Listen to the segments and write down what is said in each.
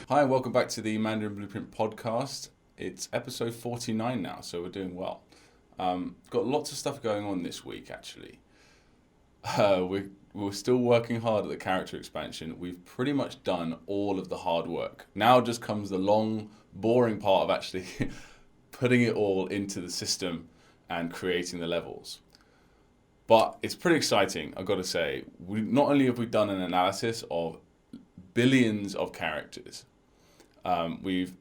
Hi, and welcome back to the Mandarin Blueprint podcast. It's episode 49 now, so we're doing well. Got lots of stuff going on this week, actually. We're still working hard at the character expansion. We've pretty much done all of the hard work. Now just comes the long, boring part of actually putting it all into the system and creating the levels. But it's pretty exciting, I've got to say. Not only have we done an analysis of billions of characters, we've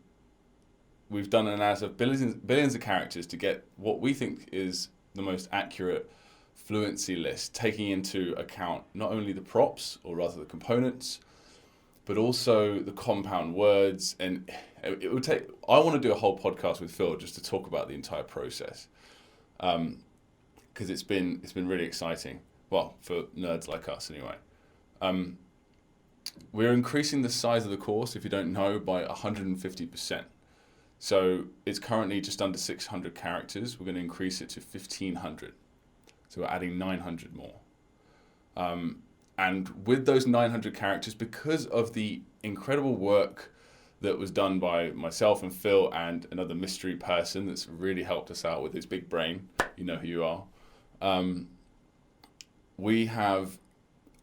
done an analysis of billions of characters to get what we think is the most accurate fluency list, taking into account not only the props, or rather the components, but also the compound words. And it would take, I want to do a whole podcast with Phil just to talk about the entire process, because it's been really exciting. Well, for nerds like us anyway. We're increasing the size of the course, if you don't know, by 150%. So it's currently just under 600 characters. We're going to increase it to 1,500. So we're adding 900 more. And with those 900 characters, because of the incredible work that was done by myself and Phil and another mystery person that's really helped us out with his big brain, you know who you are, we have,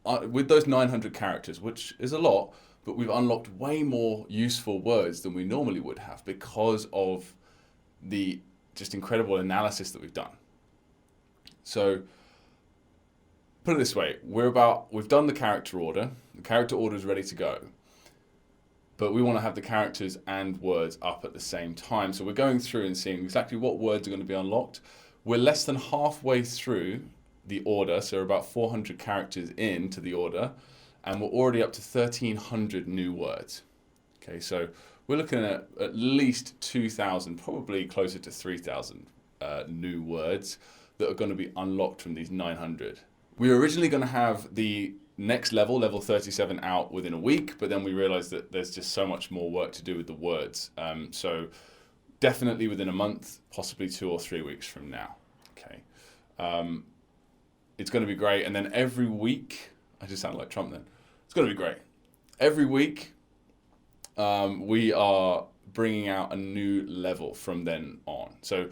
with those 900 characters, which is a lot, but we've unlocked way more useful words than we normally would have because of the just incredible analysis that we've done. So, put it this way, we've done the character order. The character order is ready to go. But we want to have the characters and words up at the same time. So we're going through and seeing exactly what words are going to be unlocked. We're less than halfway through the order, so we're about 400 characters into the order, and we're already up to 1,300 new words. Okay, so we're looking at least 2,000, probably closer to 3,000 new words that are going to be unlocked from these 900. We were originally going to have the next level 37, out within a week, but then we realized that there's just so much more work to do with the words. So definitely within a month, possibly 2 or 3 weeks from now. Okay. It's going to be great. And then every week, I just sound like Trump then. It's going to be great. Every week, we are bringing out a new level from then on. So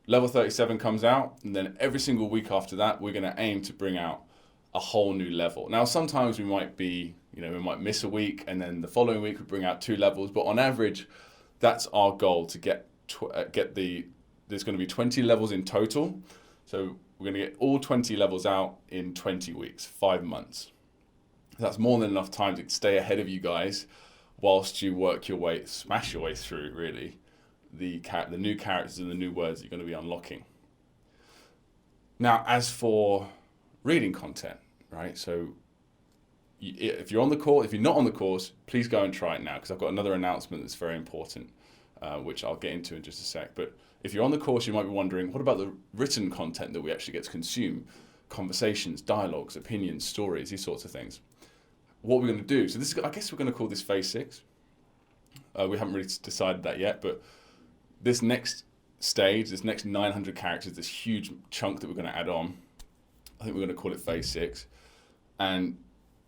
level 37 comes out, and then every single week after that, we're going to aim to bring out a whole new level. Now, sometimes we might miss a week, and then the following week we bring out 2 levels. But on average, that's our goal, to get there's going to be 20 levels in total. So we're going to get all 20 levels out in 20 weeks, 5 months. That's more than enough time to stay ahead of you guys whilst you smash your way through, really, the new characters and the new words you're going to be unlocking. Now, as for reading content, right? So if you're not on the course, please go and try it now, because I've got another announcement that's very important, which I'll get into in just a sec. But if you're on the course, you might be wondering, what about the written content that we actually get to consume? Conversations, dialogues, opinions, stories, these sorts of things. What we're going to do, so I guess we're going to call this phase 6. We haven't really decided that yet, but this next stage, this next 900 characters, this huge chunk that we're going to add on, I think we're going to call it phase 6. And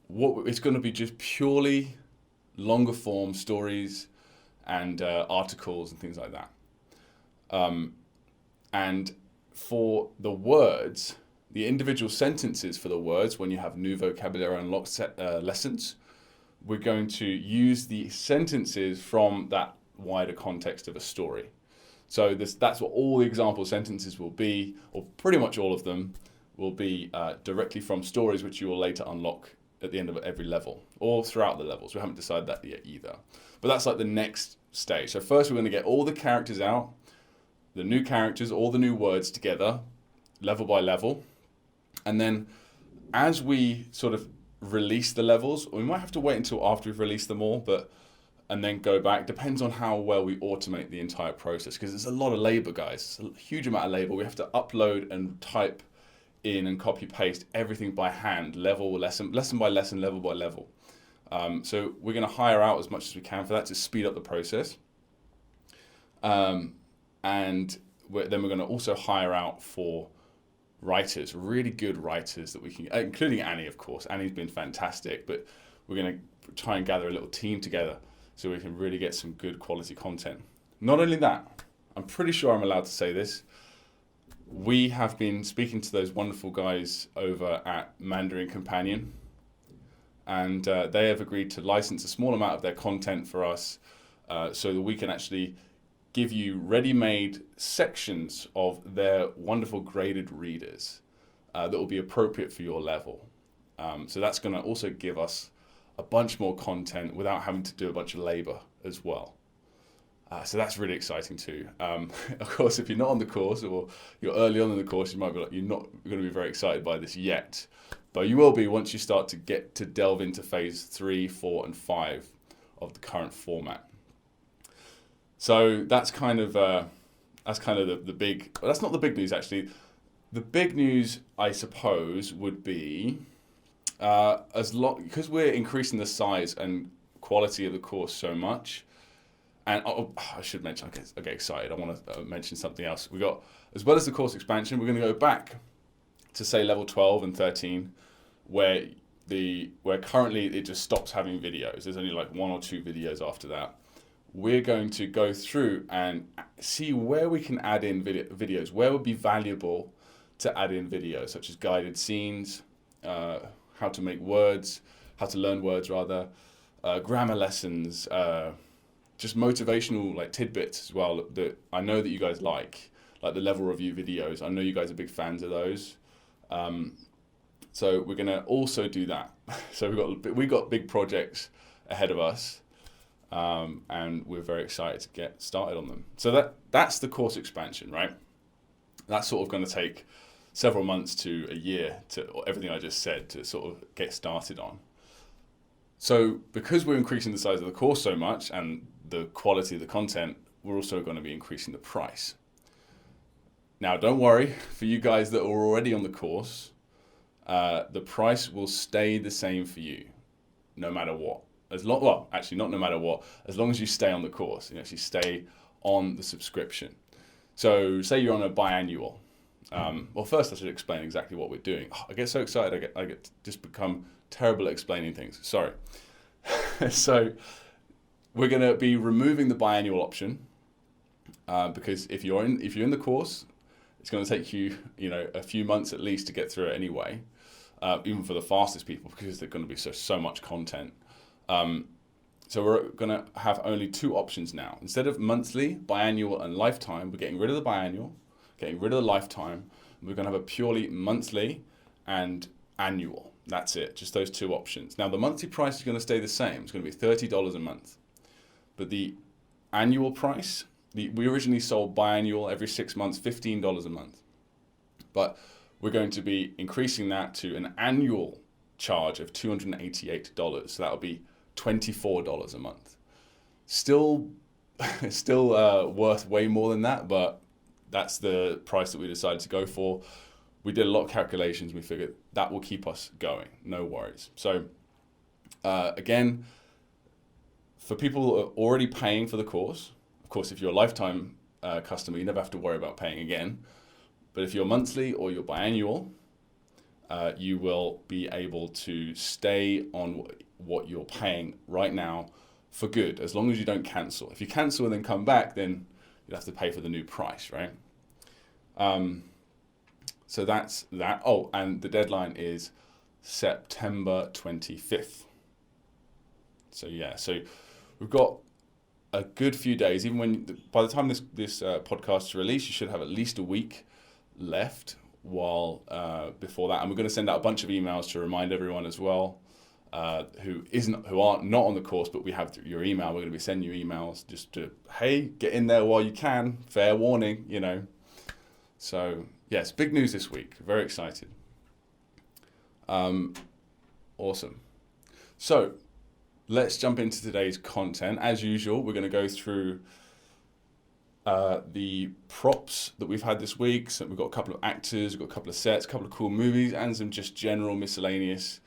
it's going to be just purely longer form stories and articles and things like that. And for the words, the individual sentences for the words, when you have new vocabulary unlocked lessons, we're going to use the sentences from that wider context of a story. So that's what all the example sentences will be, or pretty much all of them will be directly from stories, which you will later unlock at the end of every level, or throughout the levels. We haven't decided that yet either. But that's like the next stage. So first we're going to get all the characters out, the new characters, all the new words together, level by level. And then as we sort of release the levels, we might have to wait until after we've released them all, and then go back. Depends on how well we automate the entire process, because it's a lot of labor, guys. It's a huge amount of labor. We have to upload and type in and copy paste everything by hand, lesson by lesson, level by level. So we're going to hire out as much as we can for that to speed up the process. And then we're going to also hire out for writers, really good writers that we can, including Annie, of course. Annie's been fantastic, but we're going to try and gather a little team together so we can really get some good quality content. Not only that, I'm pretty sure I'm allowed to say this, we have been speaking to those wonderful guys over at Mandarin Companion, and they have agreed to license a small amount of their content for us so that we can actually give you ready-made sections of their wonderful graded readers that will be appropriate for your level. So that's going to also give us a bunch more content without having to do a bunch of labor as well. So that's really exciting too. Of course, if you're not on the course or you're early on in the course, you might be like, you're not going to be very excited by this yet. But you will be once you start to get to delve into phase 3, 4, and 5 of the current format. So that's kind of the big. Well, that's not the big news actually. The big news, I suppose, would be because we're increasing the size and quality of the course so much. And I should mention, I get excited. I want to mention something else. We got, as well as the course expansion, we're going to go back to say level 12 and 13, where currently it just stops having videos. There's only like 1 or 2 videos after that. We're going to go through and see where we can add in videos, where would be valuable to add in videos, such as guided scenes, how to make words, how to learn words rather, grammar lessons, just motivational like tidbits as well that I know that you guys like the level review videos. I know you guys are big fans of those. So we're going to also do that. So we've got big projects ahead of us, and we're very excited to get started on them. So that's the course expansion, right? That's sort of going to take several months to a year to everything I just said to sort of get started on. So because we're increasing the size of the course so much and the quality of the content, we're also going to be increasing the price. Now, don't worry, for you guys that are already on the course, the price will stay the same for you, no matter what. Actually, not no matter what, as long as you stay on the course, you actually stay on the subscription. So say you're on a biannual. Well, first I should explain exactly what we're doing. I get so excited, I get just become terrible at explaining things. Sorry. So we're going to be removing the biannual option because if you're in the course, it's going to take you a few months at least to get through it anyway, even for the fastest people because there's going to be so much content. So we're going to have only 2 options now. Instead of monthly, biannual, and lifetime, we're getting rid of the biannual, getting rid of the lifetime. We're going to have a purely monthly and annual. That's it, just those 2 options. Now the monthly price is going to stay the same. It's going to be $30 a month. But the annual price, we originally sold biannual every 6 months, $15 a month. But we're going to be increasing that to an annual charge of $288. So that'll be $24 a month. Still worth way more than that, but that's the price that we decided to go for. We did a lot of calculations. We figured that will keep us going. No worries. So again, for people who are already paying for the course, of course, if you're a lifetime customer, you never have to worry about paying again. But if you're monthly or you're biannual, you will be able to stay on what you're paying right now for good, as long as you don't cancel. If you cancel and then come back, then you'll have to pay for the new price, right? So that's that. Oh, and the deadline is September 25th. So yeah, so we've got a good few days. Even by the time this podcast is released, you should have at least a week left before that. And we're going to send out a bunch of emails to remind everyone as well who aren't not on the course, but we have your email. We're going to be sending you emails just to, hey, get in there while you can. Fair warning, So yes, big news this week. Very excited. Awesome. So let's jump into today's content. As usual, we're going to go through the props that we've had this week. So we've got a couple of actors, we've got a couple of sets, a couple of cool movies, and some just general miscellaneous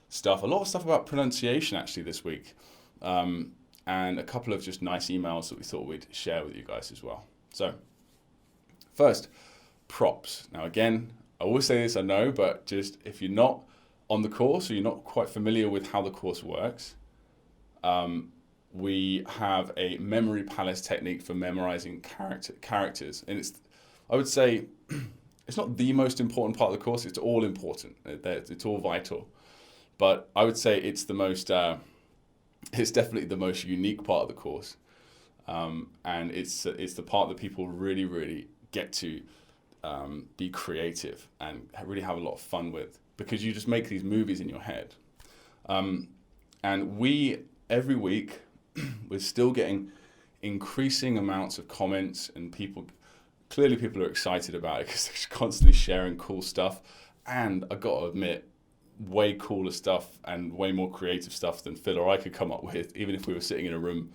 stuff. A lot of stuff about pronunciation actually this week. And a couple of just nice emails that we thought we'd share with you guys as well. So first, props. Now again, I always say this, I know, but just if you're not on the course or you're not quite familiar with how the course works, we have a memory palace technique for memorizing characters. And I would say, it's not the most important part of the course. It's all important. It's all vital. But I would say it's the most, it's definitely the most unique part of the course. And it's the part that people really, really get to be creative and really have a lot of fun with, because you just make these movies in your head. And every week, we're still getting increasing amounts of comments, and people are excited about it because they're constantly sharing cool stuff. And I got to admit, way cooler stuff and way more creative stuff than Phil or I could come up with, even if we were sitting in a room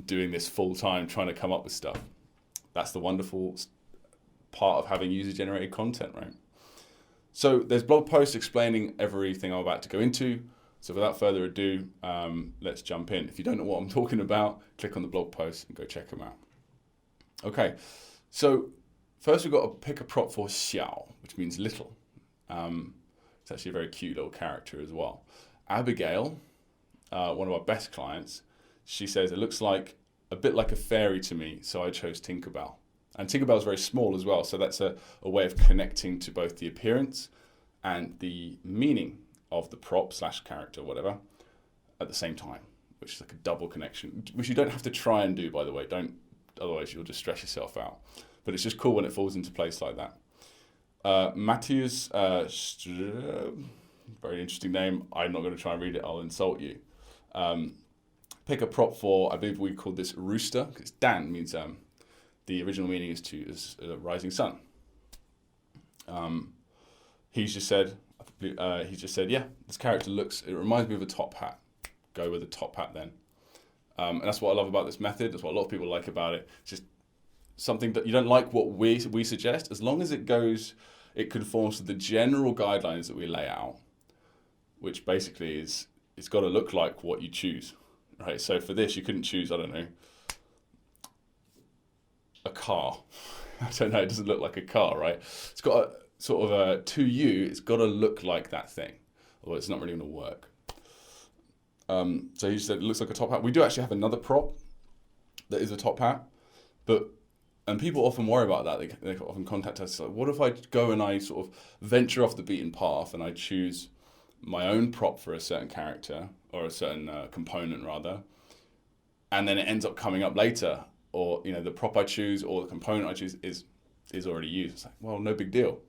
doing this full time trying to come up with stuff. That's the wonderful part of having user-generated content, right? So there's blog posts explaining everything I'm about to go into. So without further ado, let's jump in. If you don't know what I'm talking about, click on the blog post and go check them out. Okay, so first we've got to pick a prop for Xiao, which means little. It's actually a very cute little character as well. Abigail, one of our best clients, she says, it looks like a bit like a fairy to me, so I chose Tinkerbell. And Tinkerbell is very small as well, so that's a way of connecting to both the appearance and the meaning of the prop / character, whatever, at the same time, which is like a double connection, which you don't have to try and do, by the way. Otherwise you'll just stress yourself out. But it's just cool when it falls into place like that. Matthias, very interesting name. I'm not going to try and read it. I'll insult you. Pick a prop for, I believe we called this Rooster, because Dan means the original meaning is rising sun. He's just said, yeah, this character it reminds me of a top hat. Go with a top hat then. And that's what I love about this method. That's what a lot of people like about it. It's just something that you don't like what we suggest, as long as it conforms to the general guidelines that we lay out, which basically is, it's got to look like what you choose, right? So for this, you couldn't choose, I don't know, a car. I don't know, it doesn't look like a car, right? It's got a sort of to you, it's got to look like that thing, or it's not really going to work. So he said it looks like a top hat. We do actually have another prop that is a top hat, and people often worry about that. They often contact us like, what if I go and I sort of venture off the beaten path and I choose my own prop for a certain character or a certain component rather, and then it ends up coming up later, or the prop I choose or the component I choose is already used. It's like, well, no big deal.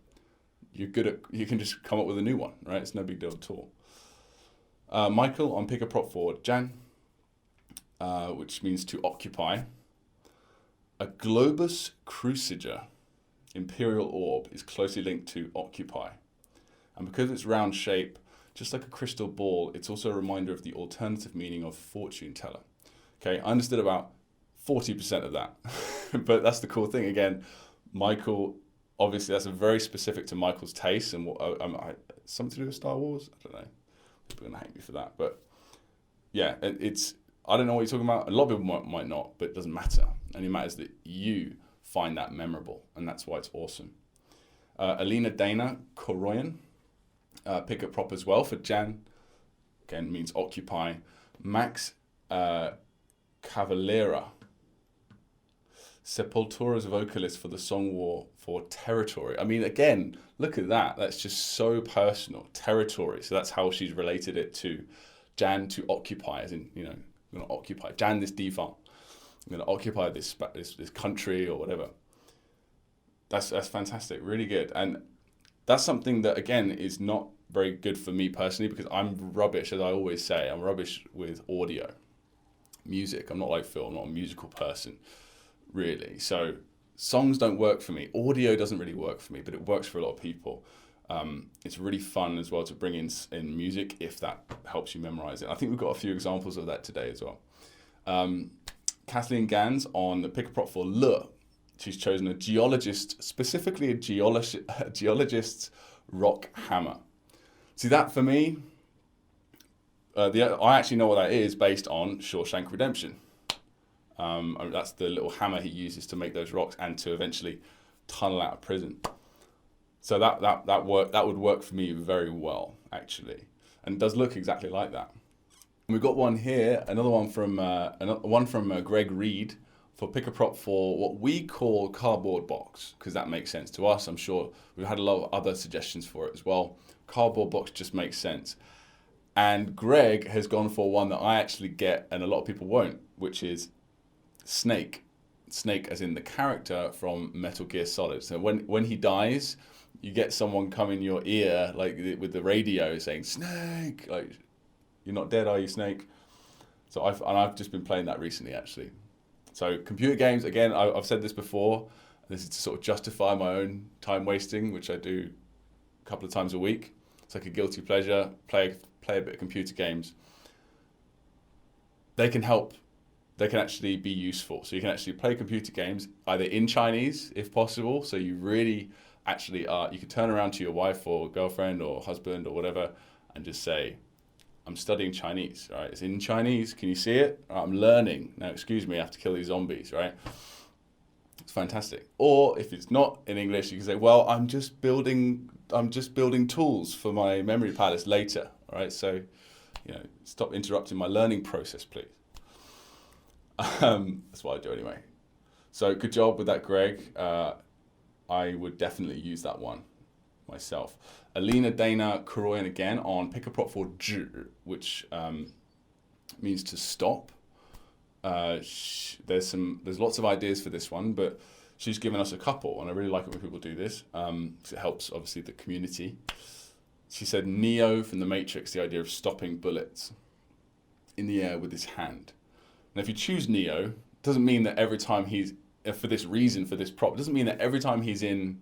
You can just come up with a new one, right? It's no big deal at all. Michael on pick a prop for Jan, which means to occupy. A globus cruciger, imperial orb, is closely linked to occupy. And because of its round shape, just like a crystal ball, it's also a reminder of the alternative meaning of fortune teller. Okay, I understood about 40% of that. But that's the cool thing. Again, Michael, obviously that's a very specific to Michael's taste and something to do with Star Wars? I don't know. People are going to hate me for that. But yeah, I don't know what you're talking about. A lot of people might not, but it doesn't matter. And it matters that you find that memorable, and that's why it's awesome. Alina Dana Koroyan, pick a prop as well for Jan. Again, means occupy. Max Cavalera, Sepultura's vocalist for the song War for Territory. I mean, again, look at that. That's just so personal. Territory. So that's how she's related it to Jan, to occupy, as in, I'm going to occupy. Jan, this diva. I'm going to occupy this country or whatever. That's fantastic. Really good. And that's something that, again, is not very good for me personally, because I'm rubbish, as I always say. I'm rubbish with audio, music. I'm not like Phil. I'm not a musical person, really. So songs don't work for me. Audio doesn't really work for me, but it works for a lot of people. It's really fun as well to bring in music if that helps you memorize it. I think we've got a few examples of that today as well. Kathleen Gans on the pick a prop for Le. She's chosen a geologist, specifically a geologist's rock hammer. See, that for me, I actually know what that is based on Shawshank Redemption. That's the little hammer he uses to make those rocks and to eventually tunnel out of prison. So that would work for me very well, actually, and it does look exactly like that. We got one here, another one from Greg Reed for Pick a Prop for what we call cardboard box, because that makes sense to us. I'm sure we've had a lot of other suggestions for it as well. Cardboard box just makes sense. And Greg has gone for one that I actually get and a lot of people won't, which is Snake. Snake as in the character from Metal Gear Solid. So when he dies, you get someone come in your ear like with the radio saying, Snake! Like, you're not dead, are you, Snake? So I've just been playing that recently, actually. So computer games, again, I've said this before. This is to sort of justify my own time wasting, which I do a couple of times a week. It's like a guilty pleasure. Play a bit of computer games. They can help. They can actually be useful. So you can actually play computer games either in Chinese, if possible. So you really actually you can turn around to your wife or girlfriend or husband or whatever and just say, I'm studying Chinese, right? It's in Chinese. Can you see it? I'm learning. Now, excuse me, I have to kill these zombies, right? It's fantastic. Or if it's not in English, you can say, well, I'm just building tools for my memory palace later, all right? So, stop interrupting my learning process, please. That's what I do anyway. So good job with that, Greg. I would definitely use that one myself. Alina Dana Kuroyan again on Pick a Prop for Zhi, which means to stop. There's lots of ideas for this one, but she's given us a couple, and I really like it when people do this. Because it helps, obviously, the community. She said Neo from The Matrix, the idea of stopping bullets in the air with his hand. And if you choose Neo, it doesn't mean that every time for this prop, it doesn't mean that every time he's in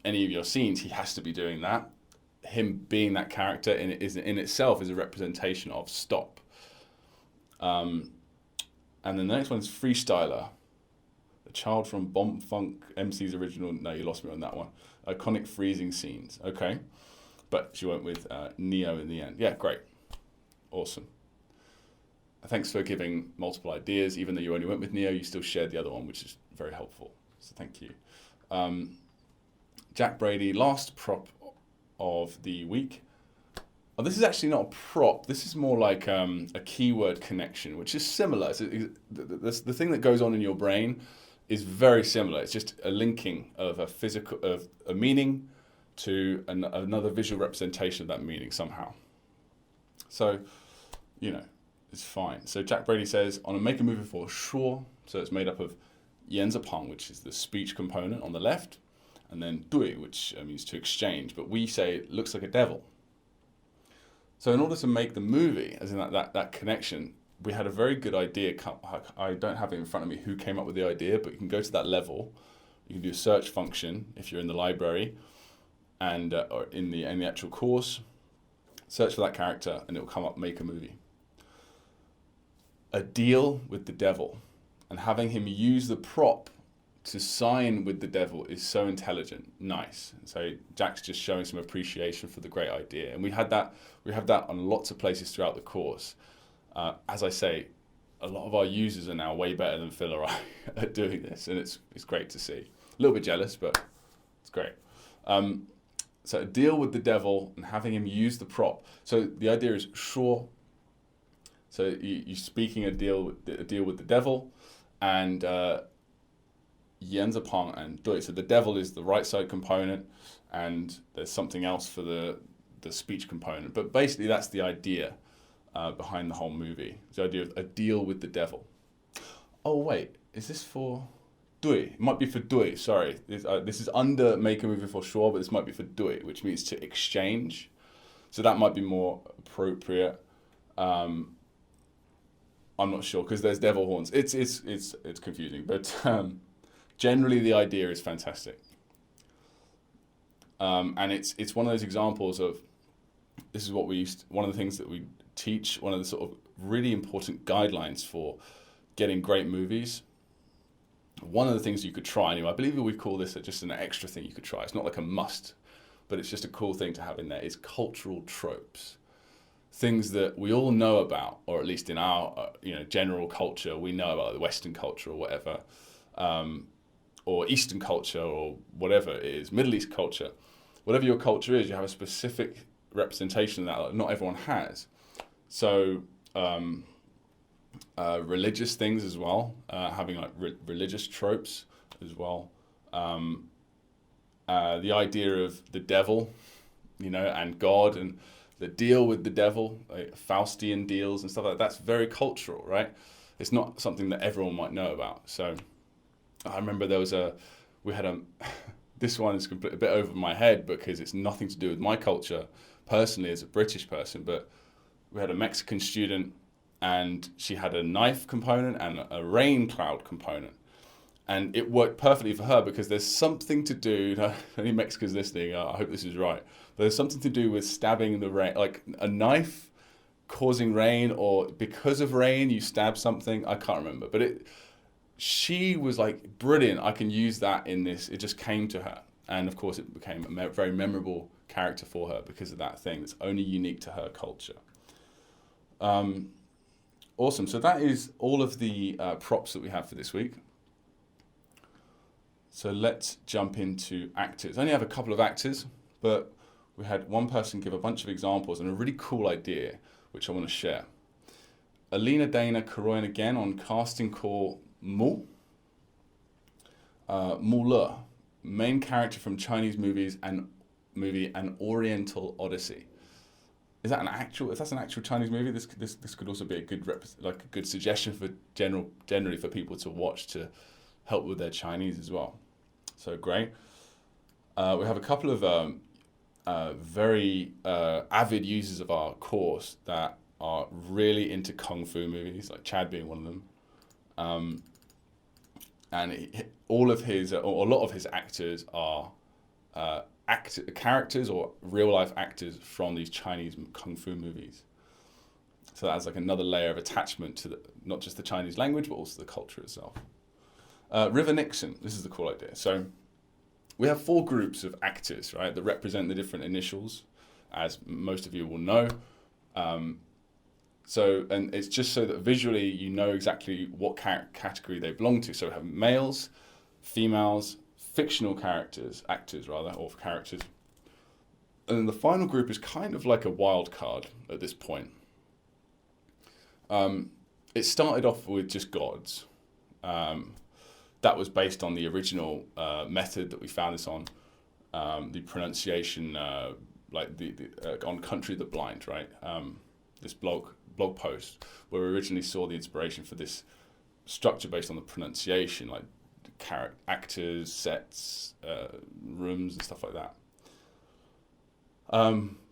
any of your scenes, he has to be doing that. Him being that character in itself is a representation of stop. And then the next one is Freestyler, the child from Bomb Funk MC's original. No, you lost me on that one. Iconic freezing scenes. Okay, but she went with Neo in the end. Yeah, great, awesome. Thanks for giving multiple ideas. Even though you only went with Neo, you still shared the other one, which is very helpful. So thank you. Jack Brady, last prop of the week. Oh, this is actually not a prop. This is more like a keyword connection, which is similar. The thing that goes on in your brain is very similar. It's just a linking of a meaning to another visual representation of that meaning somehow. So, it's fine. So Jack Brady says, on a make a movie for sure, so it's made up of Yanzapang, which is the speech component on the left, and then Dui, which means to exchange, but we say it looks like a devil. So in order to make the movie, as in that connection, we had a very good idea. I don't have it in front of me who came up with the idea, but you can go to that level. You can do a search function if you're in the library and or in the actual course. Search for that character and it will come up, make a movie. A deal with the devil, and having him use the prop to sign with the devil is so intelligent. Nice. So Jack's just showing some appreciation for the great idea, and we have that on lots of places throughout the course. As I say, a lot of our users are now way better than Phil or I at doing this, and it's great to see. A little bit jealous, but it's great. So a deal with the devil and having him use the prop. So the idea is sure. So you're speaking a deal with the devil, and Yanzapang and Dui. So the devil is the right side component, and there's something else for the speech component. But basically, that's the idea behind the whole movie. The idea of a deal with the devil. Oh wait, is this for Dui? It might be for Dui. Sorry, this is under make a movie for sure, but this might be for Dui, which means to exchange. So that might be more appropriate. I'm not sure because there's devil horns. It's confusing, but generally the idea is fantastic. And it's one of those examples of this is what one of the things that we teach, one of the sort of really important guidelines for getting great movies. One of the things you could try anyway, I believe we call this just an extra thing you could try. It's not like a must, but it's just a cool thing to have in there, is cultural tropes. Things that we all know about, or at least in our general culture, we know about the Western culture or whatever, or Eastern culture or whatever it is, Middle East culture. Whatever your culture is, you have a specific representation of that not everyone has. So religious things as well, having like religious tropes as well. The idea of the devil, and God, and the deal with the devil, like Faustian deals and stuff like that. That's very cultural, right? It's not something that everyone might know about. So I remember we had this one is a bit over my head because it's nothing to do with my culture personally as a British person, but we had a Mexican student and she had a knife component and a rain cloud component. And it worked perfectly for her because there's something to do, if any Mexicans listening, I hope this is right, but there's something to do with stabbing the rain, like a knife causing rain, or because of rain you stab something. I can't remember, but she was like, brilliant, I can use that in this. It just came to her. And of course it became a very memorable character for her because of that thing that's only unique to her culture. Awesome. So that is all of the props that we have for this week. So let's jump into actors. I only have a couple of actors, but we had one person give a bunch of examples and a really cool idea, which I want to share. Alina Dana Karoyan again on casting call Mu. Mu Le, main character from Chinese movie An Oriental Odyssey. If that's an actual Chinese movie, this could also be a good suggestion for generally for people to watch to help with their Chinese as well. So great. We have a couple of very avid users of our course that are really into kung fu movies, like Chad being one of them. And a lot of his actors are characters or real life actors from these Chinese kung fu movies. So that's like another layer of attachment to not just the Chinese language, but also the culture itself. River Nixon, this is the cool idea. So we have 4 groups of actors, right, that represent the different initials, as most of you will know. And it's just so that visually you know exactly what category they belong to. So we have males, females, fictional actors, or characters. And then the final group is kind of like a wild card at this point. It started off with just gods. That was based on the original method that we found this on, the pronunciation, on Country the Blind, right? This blog post where we originally saw the inspiration for this structure based on the pronunciation, like actors, sets, rooms, and stuff like that.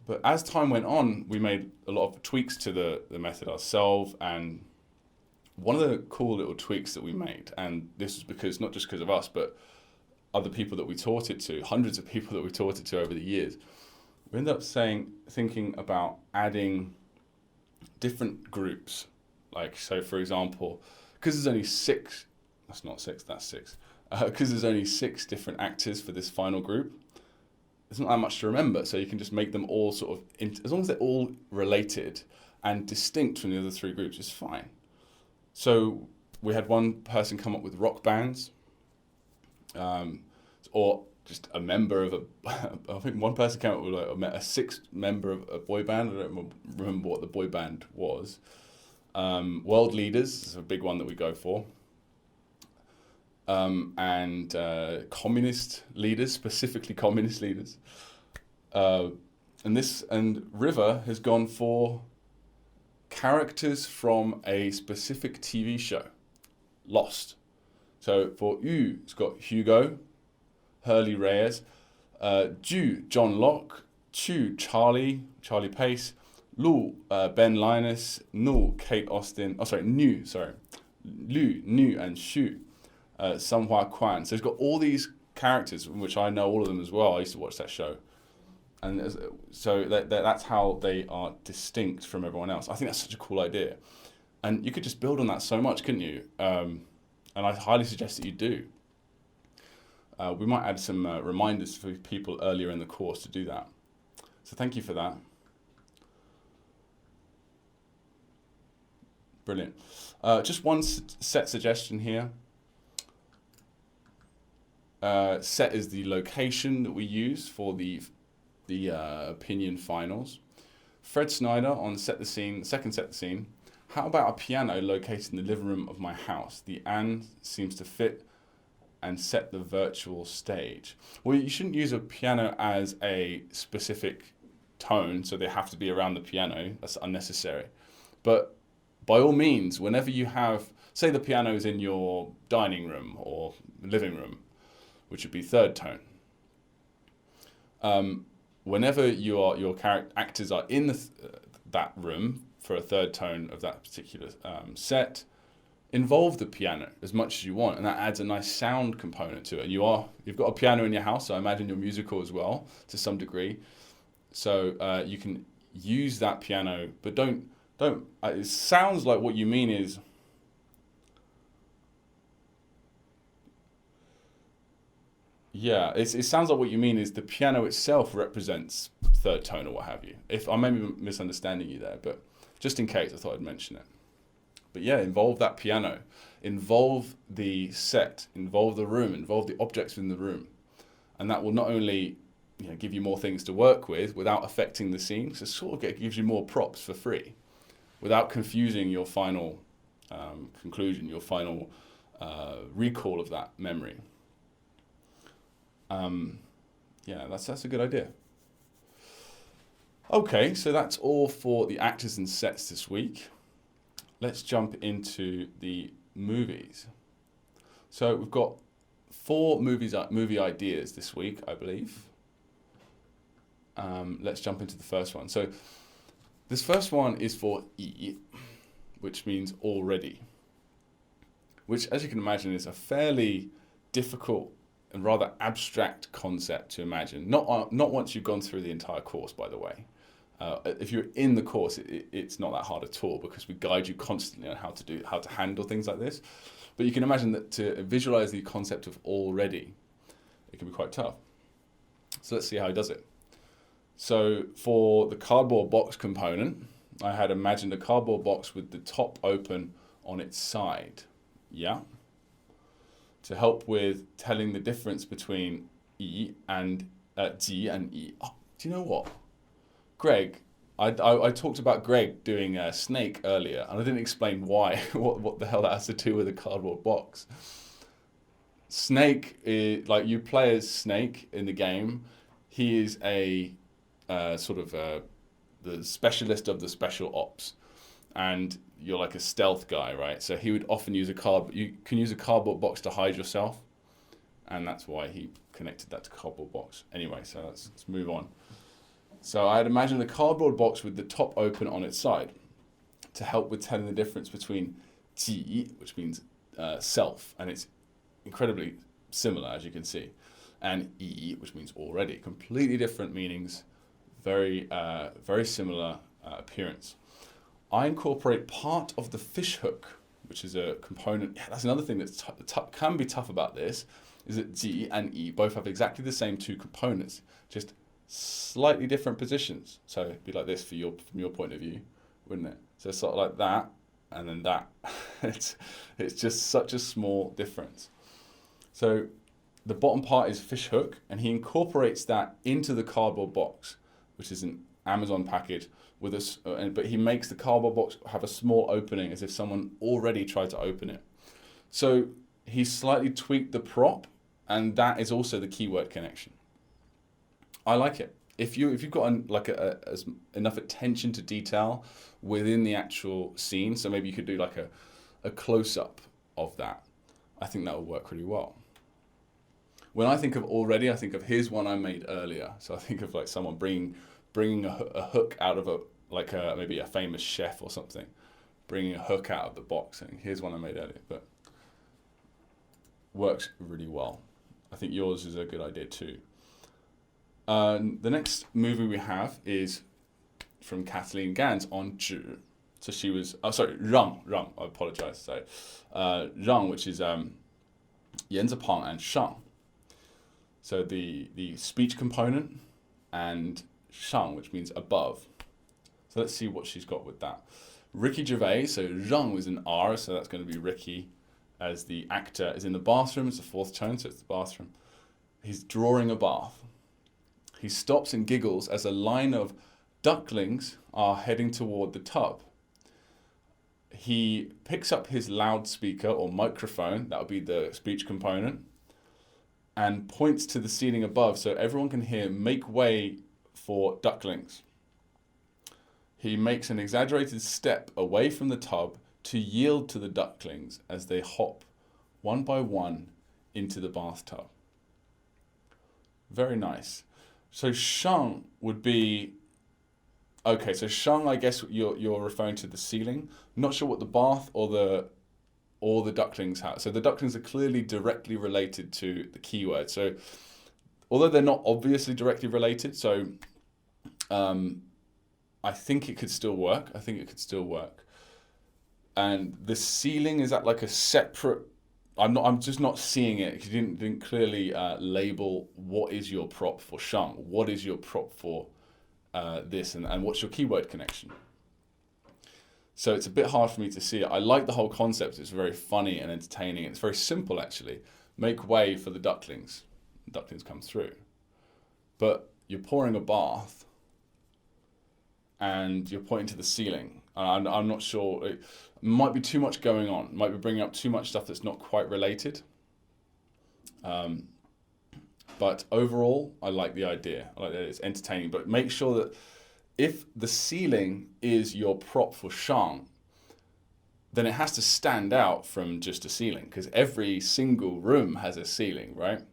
But as time went on, we made a lot of tweaks to the method ourselves, and one of the cool little tweaks that we made, and this was not just because of us, but other people that we taught it to, hundreds of people that we taught it to over the years, we ended up thinking about adding different groups. Like, so for example, because there's only 6, that's not 6, that's 6. Because there's only 6 different actors for this final group, it's not that much to remember. So you can just make them all sort of, as long as they're all related and distinct from the other 3 groups, it's fine. So we had one person come up with rock bands, or just a member of I think one person came up with a 6th member of a boy band. I don't remember what the boy band was. World leaders is a big one that we go for. And communist leaders, specifically communist leaders. And River has gone for characters from a specific TV show, Lost. So for Yu, it's got Hugo, Hurley Reyes, Ju, John Locke, Chu, Charlie Pace, Lu, Ben Linus, Nu, Kate Austin, Lu, Nu, and Shu, Sun Hua Quan. So it's got all these characters, which I know all of them as well. I used to watch that show. And so that's how they are distinct from everyone else. I think that's such a cool idea. And you could just build on that so much, couldn't you? And I highly suggest that you do. We might add some reminders for people earlier in the course to do that. So thank you for that. Brilliant. Just one set suggestion here. Set is the location that we use for the opinion finals. Fred Snyder on Set the Scene, second Set the Scene. How about a piano located in the living room of my house? The and seems to fit and set the virtual stage. Well, you shouldn't use a piano as a specific tone, so they have to be around the piano. That's unnecessary. But by all means, whenever you have, say the piano is in your dining room or living room, which would be third tone. Whenever your actors are in that room for a third tone of that particular set, involve the piano as much as you want, and that adds a nice sound component to it. You've got a piano in your house, so I imagine you're musical as well to some degree. So you can use that piano, but don't. It sounds like what you mean is. Yeah, it sounds like what you mean is the piano itself represents third tone or what have you. If I may be misunderstanding you there, but just in case, I thought I'd mention it. But yeah, involve that piano, involve the set, involve the room, involve the objects in the room, and that will not only give you more things to work with without affecting the scene, so it sort of gives you more props for free, without confusing your final conclusion, your final recall of that memory. Yeah, that's a good idea. Okay, so that's all for the actors and sets this week. Let's jump into the movies. So we've got 4 movie ideas this week, I believe. Let's jump into the first one. So this first one is for "yi," which means already, which, as you can imagine, is a fairly difficult and rather abstract concept to imagine. Not once you've gone through the entire course, by the way. If you're in the course, it's not that hard at all, because we guide you constantly on how to handle things like this. But you can imagine that to visualize the concept of already, it can be quite tough. So let's see how he does it. So for the cardboard box component, I had imagined a cardboard box with the top open on its side. Yeah. To help with telling the difference between "yi" and "ji" and "yi." Oh, do you know what? Greg, I talked about Greg doing Snake earlier, and I didn't explain why, what the hell that has to do with a cardboard box. Snake is, like, you play as Snake in the game. He is a the specialist of the special ops, and you're like a stealth guy, right? So he would often use you can use a cardboard box to hide yourself, and that's why he connected that to cardboard box. Anyway, so let's move on. So I had imagined a cardboard box with the top open on its side to help with telling the difference between "ji," which means self, and it's incredibly similar, as you can see, and "yi," which means already. Completely different meanings, very similar appearance. I incorporate part of the fish hook, which is a component. Yeah, that's another thing that can be tough about this, is that "ji" and "yi" both have exactly the same 2 components, just slightly different positions. So it'd be like this from your point of view, wouldn't it? So it's sort of like that, and then that. it's just such a small difference. So the bottom part is fish hook, and he incorporates that into the cardboard box, which is an Amazon package with but he makes the cardboard box have a small opening as if someone already tried to open it. So he slightly tweaked the prop, and that is also the keyword connection. I like it. If you've got enough attention to detail within the actual scene, so maybe you could do like a close up of that, I think that would work really well. When I think of already, I think of here's one I made earlier. So I think of like someone bringing a hook out of maybe a famous chef or something, bringing a hook out of the box, saying here's one I made earlier. But works really well. I think yours is a good idea too. The next movie we have is from Kathleen Gans on Zhi. So she was, Rang, I apologize. So Rang, which is Yan Zipang and Shang. So the speech component, and Shang, which means above. So let's see what she's got with that. Ricky Gervais, so Rang was an R, so that's going to be Ricky, as the actor is in the bathroom. It's the 4th tone, so it's the bathroom. He's drawing a bath. He stops and giggles as a line of ducklings are heading toward the tub. He picks up his loudspeaker or microphone, that would be the speech component, and points to the ceiling above so everyone can hear, "Make way for ducklings." He makes an exaggerated step away from the tub to yield to the ducklings as they hop one by one into the bathtub. Very nice. So sheng would be, okay, so sheng, I guess you're referring to the ceiling. I'm not sure what the bath or the ducklings have. So the ducklings are clearly directly related to the keyword. So although they're not obviously directly related, so I think it could still work. And the ceiling, is that like a separate? I'm just not seeing it. You didn't clearly label what is your prop for sheng. What is your prop for this, and what's your keyword connection? So it's a bit hard for me to see it. I like the whole concept. It's very funny and entertaining. It's very simple, actually. Make way for the ducklings. The ducklings come through. But you're pouring a bath and you're pointing to the ceiling. I'm not sure. It might be too much going on. It might be bringing up too much stuff that's not quite related. But overall, I like the idea. I like that it's entertaining. But make sure that if the ceiling is your prop for sheng, then it has to stand out from just a ceiling, because every single room has a ceiling, right?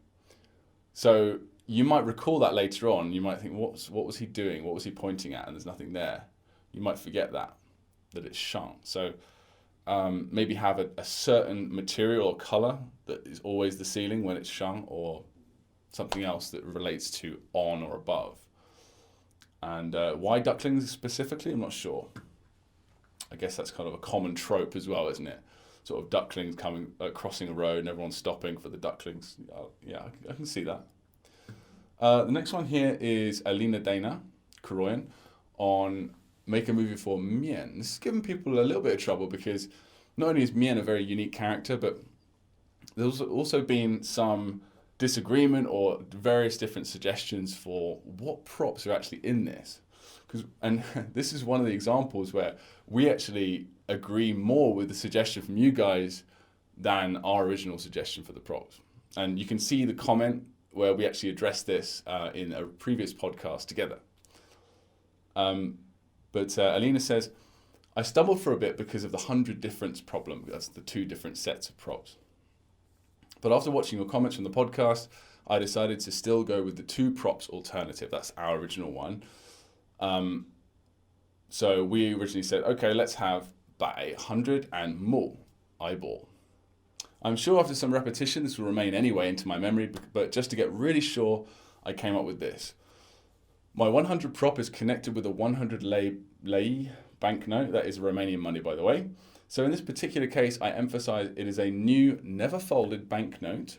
So you might recall that later on. You might think, what was he doing? What was he pointing at? And there's nothing there. You might forget that it's sheng. So maybe have a certain material or color that is always the ceiling when it's sheng, or something else that relates to on or above. And why ducklings specifically, I'm not sure. I guess that's kind of a common trope as well, isn't it? Sort of ducklings crossing a road and everyone's stopping for the ducklings. Yeah, I can see that. The next one here is Alina Dana Koroyan on Make a Movie for Mian. This is giving people a little bit of trouble because not only is Mian a very unique character, but there's also been some disagreement or various different suggestions for what props are actually in this. And this is one of the examples where we actually agree more with the suggestion from you guys than our original suggestion for the props. And you can see the comment where we actually addressed this in a previous podcast together. But Alina says, I stumbled for a bit because of the 100 difference problem. That's the 2 different sets of props. But after watching your comments from the podcast, I decided to still go with the 2 props alternative. That's our original one. So we originally said, okay, let's have Bai 100 and Mo, eyeball. I'm sure after some repetition, this will remain anyway into my memory, but just to get really sure, I came up with this. My 100 prop is connected with a 100 lei banknote. That is Romanian money, by the way. So in this particular case, I emphasize it is a new, never folded banknote,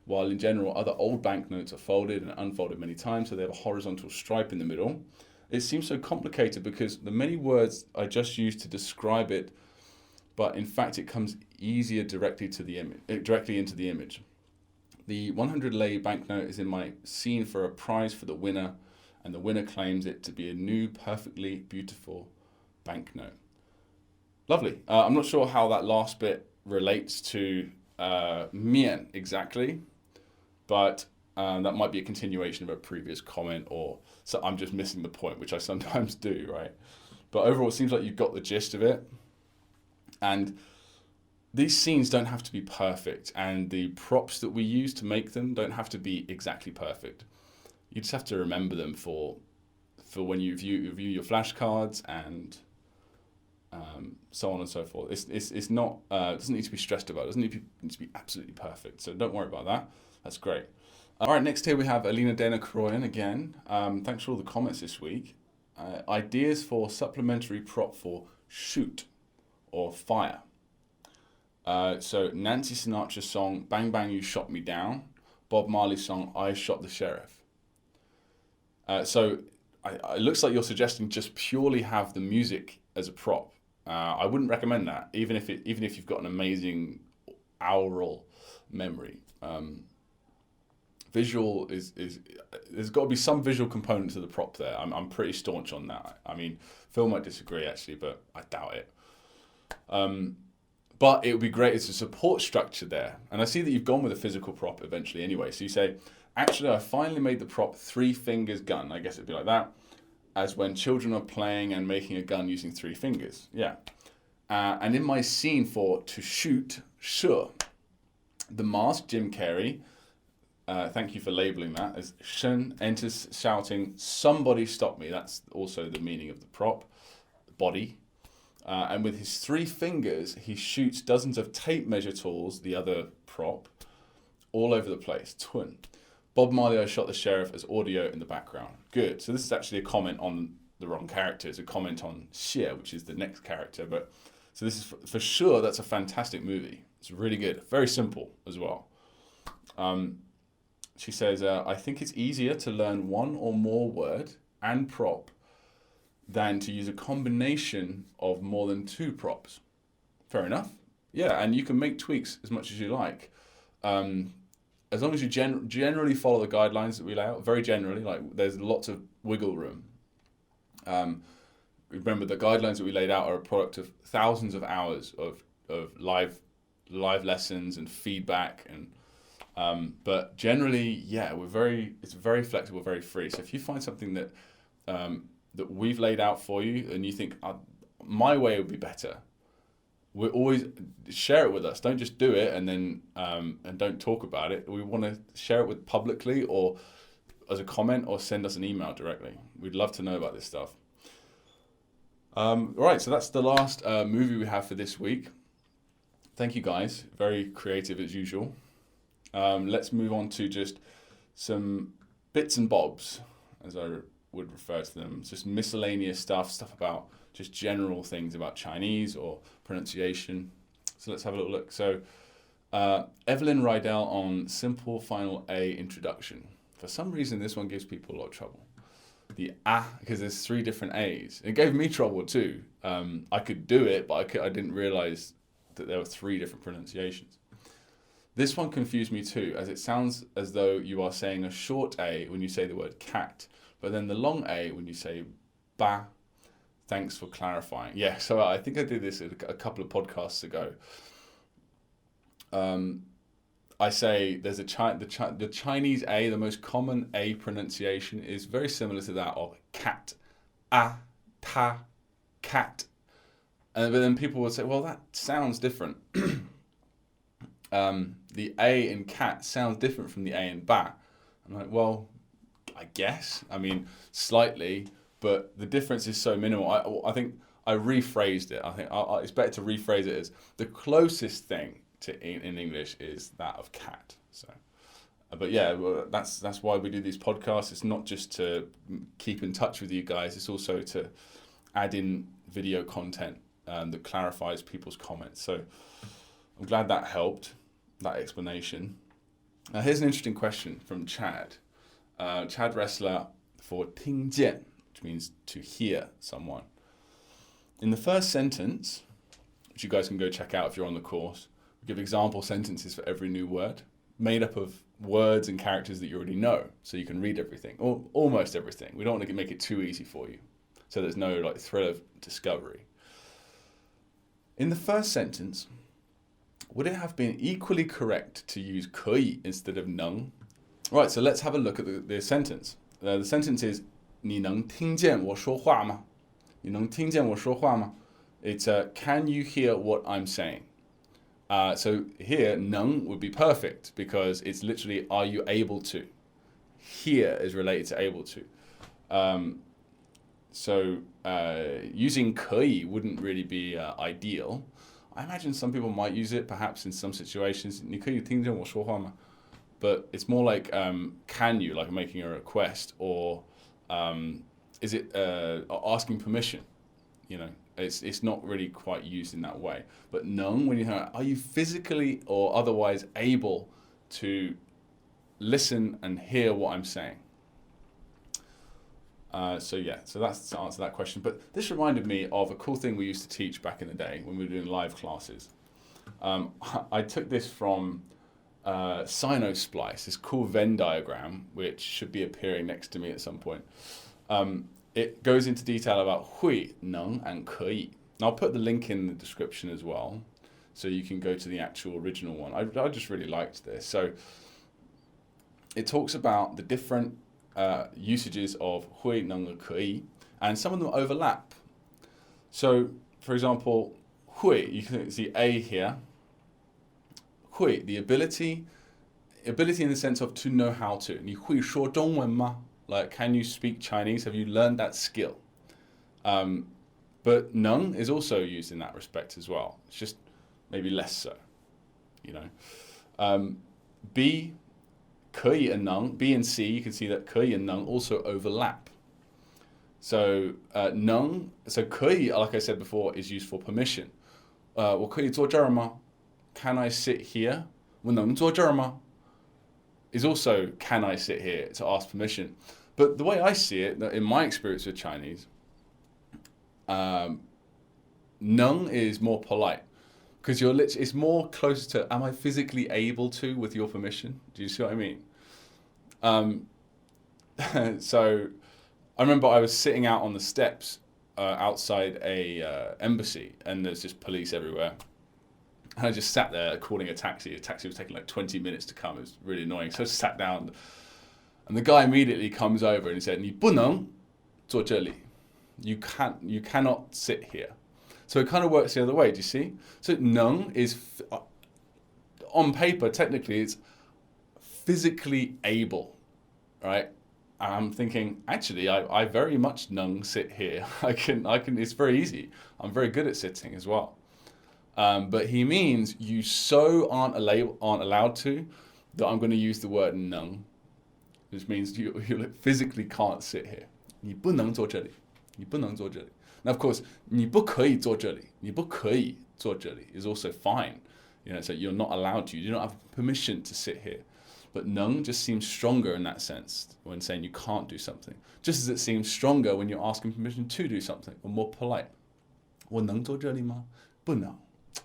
while in general, other old banknotes are folded and unfolded many times, so they have a horizontal stripe in the middle. It seems so complicated because the many words I just used to describe it, but in fact, it comes easier directly into the image. The 100 lei banknote is in my scene for a prize for the winner, and the winner claims it to be a new, perfectly beautiful banknote. Lovely. I'm not sure how that last bit relates to Mian exactly, but that might be a continuation of a previous comment, or so I'm just missing the point, which I sometimes do, right? But overall, it seems like you've got the gist of it. And these scenes don't have to be perfect, and the props that we use to make them don't have to be exactly perfect. You just have to remember them for when you view your flashcards and so on and so forth. It's not it doesn't need to be stressed about. It doesn't need to be absolutely perfect. So don't worry about that. That's great. All right, next here we have Alina Dana Koroyan again. Thanks for all the comments this week. Ideas for supplementary prop for shoot or fire. So Nancy Sinatra's song Bang Bang You Shot Me Down, Bob Marley's song I Shot the Sheriff. So it looks like you're suggesting just purely have the music as a prop. I wouldn't recommend that, even if you've got an amazing aural memory. visual is there's got to be some visual component to the prop there. I'm pretty staunch on that. I mean, Phil might disagree actually, but I doubt it. But it would be great as a support structure there. And I see that you've gone with a physical prop eventually anyway. So you say, actually, I finally made the prop 3 fingers gun. I guess it'd be like that, as when children are playing and making a gun using 3 fingers. Yeah. And in my scene for to shoot, sure, the mask, Jim Carrey, thank you for labeling that, as Shen enters shouting, "Somebody stop me." That's also the meaning of the prop, body. And with his 3 fingers, he shoots dozens of tape measure tools, the other prop, all over the place. Twin. Bob Marley, I shot the sheriff as audio in the background. Good. So this is actually a comment on the wrong character. It's a comment on Xie, which is the next character. But so this is for sure, that's a fantastic movie. It's really good. Very simple as well. She says, I think it's easier to learn 1 or more word and prop than to use a combination of more than 2 props. Fair enough. Yeah, and you can make tweaks as much as you like. As long as you generally follow the guidelines that we lay out, very generally, like there's lots of wiggle room. Remember, the guidelines that we laid out are a product of thousands of hours of live lessons and feedback, and but generally, yeah, it's very flexible, very free. So if you find something that that we've laid out for you and you think my way would be better, we always share it with us. Don't just do it and then and don't talk about it. We want to share it with publicly or as a comment or send us an email directly. We'd love to know about this stuff. Right, so that's the last movie we have for this week. Thank you guys. Very creative as usual. Let's move on to just some bits and bobs, as I would refer to them. It's just miscellaneous stuff about just general things about Chinese or pronunciation. So let's have a little look. So Evelyn Rydell on simple final A introduction. For some reason, this one gives people a lot of trouble. The because there's 3 different A's. It gave me trouble too. I could do it, but I didn't realize that there were 3 different pronunciations. This one confused me too, as it sounds as though you are saying a short A when you say the word cat, but then the long A when you say ba. Thanks for clarifying. Yeah, so I think I did this a couple of podcasts ago. I say there's the Chinese A, the most common A pronunciation is very similar to that of cat, ta, cat. But then people would say, well, that sounds different. The A in cat sounds different from the A in ba. I'm like, well, I guess. I mean, slightly, but the difference is so minimal. I think I rephrased it. I think it's better to rephrase it as the closest thing to in English is that of cat. So, but yeah, well, that's why we do these podcasts. It's not just to keep in touch with you guys. It's also to add in video content that clarifies people's comments. So I'm glad that helped, that explanation. Now here's an interesting question from Chad. Chad Wrestler for 听见, which means to hear someone. In the first sentence, which you guys can go check out if you're on the course, we give example sentences for every new word, made up of words and characters that you already know, so you can read everything, or almost everything. We don't want to make it too easy for you, so there's no like thrill of discovery. In the first sentence, would it have been equally correct to use 可以 instead of 能? Right, so let's have a look at the sentence. The sentence is 你能听见我说话吗? 你能听见我说话吗? It's can you hear what I'm saying? So here, 能 would be perfect because it's literally are you able to? Hear is related to able to. So using 可以 wouldn't really be ideal. I imagine some people might use it, perhaps in some situations. 你可以听见我说话吗? But it's more like can you, like making a request, or is it asking permission? You know, it's not really quite used in that way. But 能, when you hear, are you physically or otherwise able to listen and hear what I'm saying? So that's to answer that question. But this reminded me of a cool thing we used to teach back in the day when we were doing live classes. I took this from Sinosplice, this cool Venn diagram, which should be appearing next to me at some point. It goes into detail about 会, 能, and 可以. And I'll put the link in the description as well, so you can go to the actual original one. I just really liked this. So it talks about the different usages of 会, 能, and 可以, and some of them overlap. So, for example, 会, you can see A here. 会, the ability in the sense of to know how to. 你会说中文吗? Like, can you speak Chinese? Have you learned that skill? But 能 is also used in that respect as well. It's just maybe less so, you know. B, 可以 and 能, B and C, you can see that 可以 and 能 also overlap. So 能, so 可以, like I said before, is used for permission. 我可以坐这儿吗? Can I sit here? 我能坐这儿吗? Is also can I sit here, to ask permission. But the way I see it, in my experience with Chinese, 能 is more polite because it's more close to am I physically able to with your permission? Do you see what I mean? So I remember I was sitting out on the steps outside a embassy, and there's just police everywhere. And I just sat there calling a taxi. A taxi was taking like 20 minutes to come. It was really annoying. So I sat down, and the guy immediately comes over and he said, 你不能坐这里. You cannot sit here. So it kind of works the other way. Do you see? So 能 is on paper, technically, it's physically able, right? And I'm thinking, actually, I very much 能 sit here. I can. It's very easy. I'm very good at sitting as well. But he means you so aren't allowed to that I'm going to use the word 能, which means you physically can't sit here. 你不能坐这里. 你不能坐这里. Now, of course, 你不可以坐这里. 你不可以坐这里 is also fine. You know, so you're not allowed to. You do not have permission to sit here. But 能 just seems stronger in that sense when saying you can't do something. Just as it seems stronger when you're asking permission to do something, or more polite. 我能坐这里吗? 不能.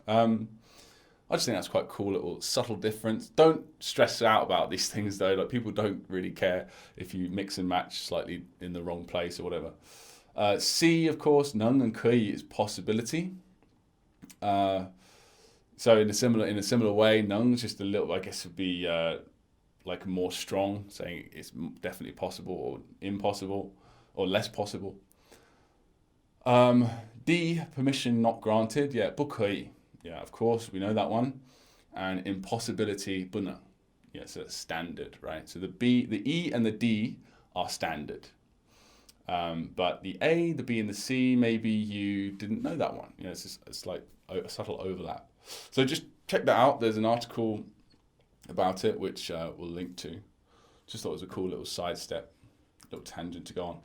I just think that's quite cool, little subtle difference. Don't stress out about these things though. Like, people don't really care if you mix and match slightly in the wrong place or whatever. C, of course, 能 and 可以 is possibility. So in a similar way, 能 just a little, I guess, would be like more strong, saying it's definitely possible or impossible or less possible. D, permission not granted. Yeah, 不可以. Yeah, of course, we know that one. And impossibility, 不能. Yeah, so that's standard, right? So the E and the D are standard. But the A, the B, and the C, maybe you didn't know that one. You know, it's like a subtle overlap. So just check that out. There's an article about it, which we'll link to. Just thought it was a cool little sidestep, little tangent to go on.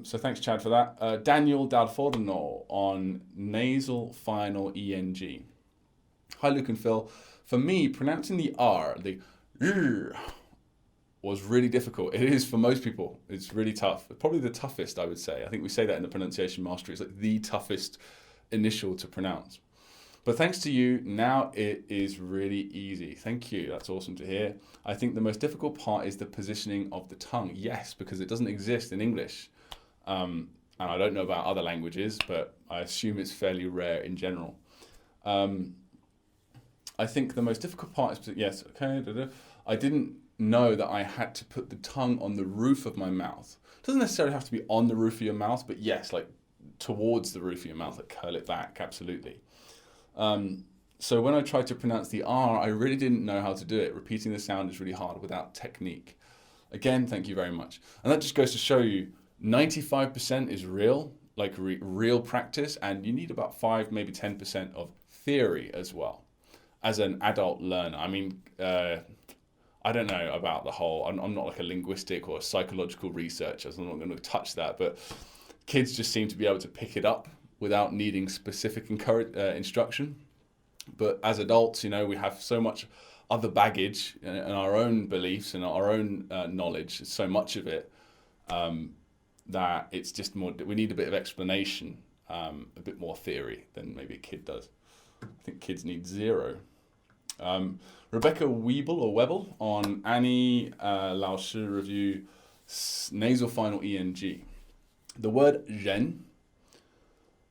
So thanks, Chad, for that. Daniel Dalforno on nasal final ENG. Hi, Luke and Phil. For me, pronouncing the R, the R, was really difficult. It is for most people. It's really tough. Probably the toughest, I would say. I think we say that in the pronunciation mastery. It's like the toughest initial to pronounce. But thanks to you, now it is really easy. Thank you. That's awesome to hear. I think the most difficult part is the positioning of the tongue. Yes, because it doesn't exist in English. And I don't know about other languages, but I assume it's fairly rare in general. I think the most difficult part is, yes, okay. I didn't know that I had to put the tongue on the roof of my mouth. It doesn't necessarily have to be on the roof of your mouth, but yes, like towards the roof of your mouth, like curl it back, absolutely. So when I tried to pronounce the R, I really didn't know how to do it. Repeating the sound is really hard without technique. Again, thank you very much. And that just goes to show you 95% is real, like real practice, and you need about 5, maybe 10% of theory as well as an adult learner. I mean, I don't know about the whole, I'm not like a linguistic or a psychological researcher, so I'm not going to touch that, but kids just seem to be able to pick it up without needing specific instruction. But as adults, you know, we have so much other baggage and our own beliefs and our own knowledge, so much of it, that it's just more, we need a bit of explanation, a bit more theory than maybe a kid does. I think kids need zero. Rebecca Webble on Annie Lao Shi review nasal final ENG. The word "ren"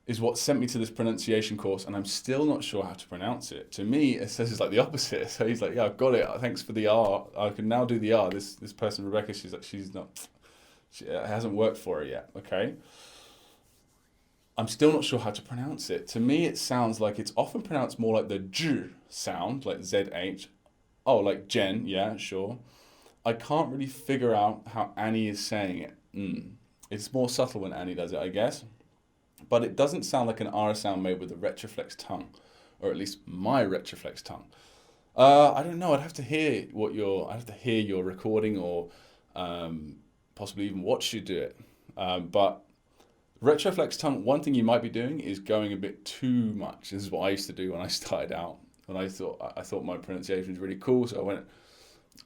is what sent me to this pronunciation course, and I'm still not sure how to pronounce it. To me, it says it's like the opposite. So he's like, "Yeah, I've got it. Thanks for the R. I can now do the R." This person, Rebecca, it hasn't worked for her yet. Okay. I'm still not sure how to pronounce it. To me, it sounds like it's often pronounced more like the J sound, like ZH. Oh, like Jen, yeah, sure. I can't really figure out how Annie is saying it. It's more subtle when Annie does it, I guess. But it doesn't sound like an R sound made with a retroflex tongue, or at least my retroflex tongue. I don't know. I'd have to hear your recording, or possibly even watch you do it. But retroflex tongue, one thing you might be doing is going a bit too much. This is what I used to do when I started out. When I thought my pronunciation was really cool, so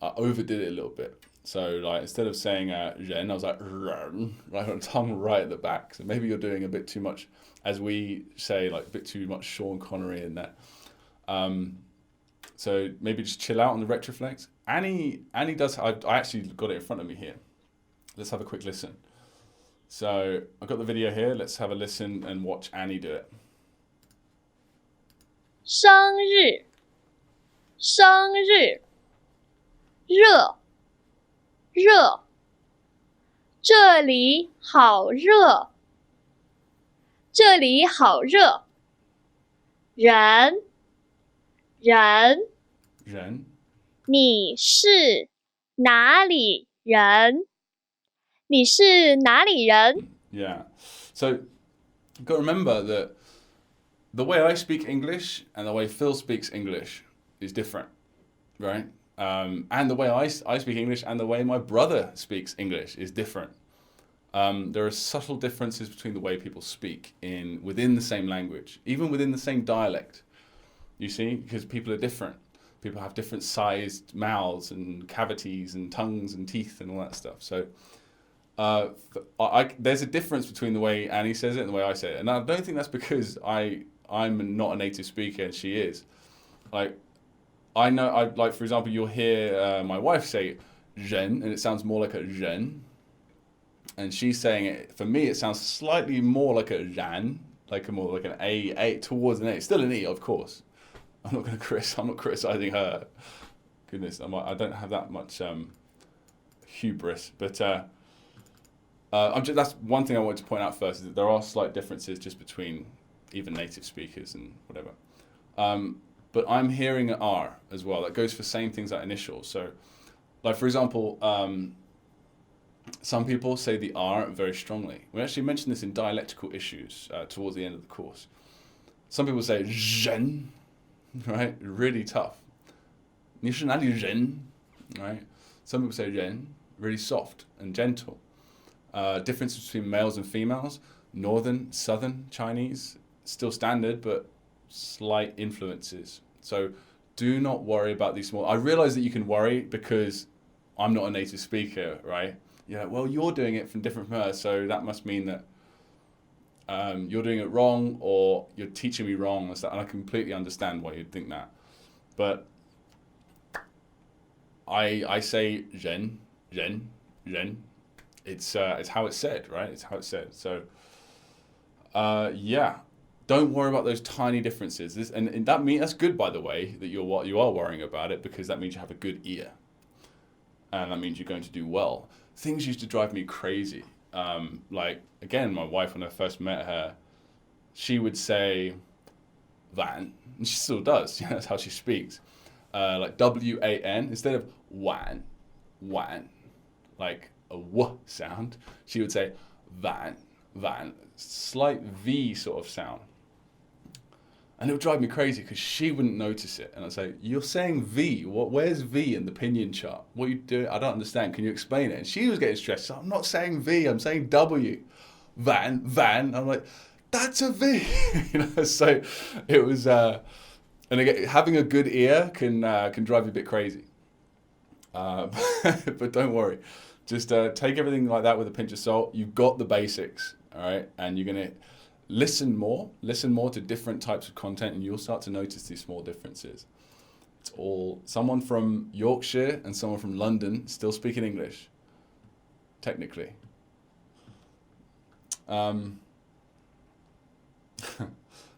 I overdid it a little bit. So like instead of saying "ren," I was like "ren," right on tongue right at the back. So maybe you're doing a bit too much, as we say, like a bit too much Sean Connery in that. So maybe just chill out on the retroflex. Annie does. I actually got it in front of me here. Let's have a quick listen. So I've got the video here. Let's have a listen and watch Annie do it. 生日，生日，热，热，这里好热，这里好热，人，人，人，你是哪里人？你是哪里人？ Yeah. So you've got to remember that the way I speak English and the way Phil speaks English is different, right? And the way I speak English and the way my brother speaks English is different. There are subtle differences between the way people speak within the same language, even within the same dialect. You see, because people are different. People have different sized mouths and cavities and tongues and teeth and all that stuff. So there's a difference between the way Annie says it and the way I say it, and I don't think that's because I'm not a native speaker and she is. Like I know, like for example, you'll hear my wife say "ren" and it sounds more like a "ren," and she's saying it. For me, it sounds slightly more like a "ran," more like an A towards an A. Still an E, of course. I'm not criticizing her. Goodness, I don't have that much hubris, but. That's one thing I wanted to point out first, is that there are slight differences just between even native speakers and whatever. But I'm hearing an R as well. That goes for same things like initials. So, like for example, some people say the R very strongly. We actually mentioned this in dialectical issues towards the end of the course. Some people say "zhen," right? Really tough. 你是哪里人? Right? Some people say "ren," really soft and gentle. Differences between males and females, northern, southern Chinese, still standard, but slight influences. So do not worry about these small. I realize that you can worry because I'm not a native speaker, right? Yeah, well, you're doing it different from her, so that must mean that you're doing it wrong or you're teaching me wrong. And I completely understand why you'd think that. But I say "ren," "ren," "ren." It's how it's said, right? It's how it's said. So, yeah, don't worry about those tiny differences. And that's good, by the way, that you are worrying about it, because that means you have a good ear, and that means you're going to do well. Things used to drive me crazy. Like again, my wife, when I first met her, she would say "van," and she still does. That's how she speaks, like WAN instead of "wan," "wan," like a "w" sound. She would say "van," "van," slight V sort of sound. And it would drive me crazy because she wouldn't notice it. And I'd say, "You're saying V. Where's V in the pinyin chart? What are you doing? I don't understand. Can you explain it?" And she was getting stressed. So, "I'm not saying V. I'm saying W. Van, van." I'm like, "That's a V." So it was. And again, having a good ear can drive you a bit crazy. But don't worry. Just take everything like that with a pinch of salt. You've got the basics, all right? And you're going to listen more to different types of content, and you'll start to notice these small differences. It's all someone from Yorkshire and someone from London still speaking English, technically.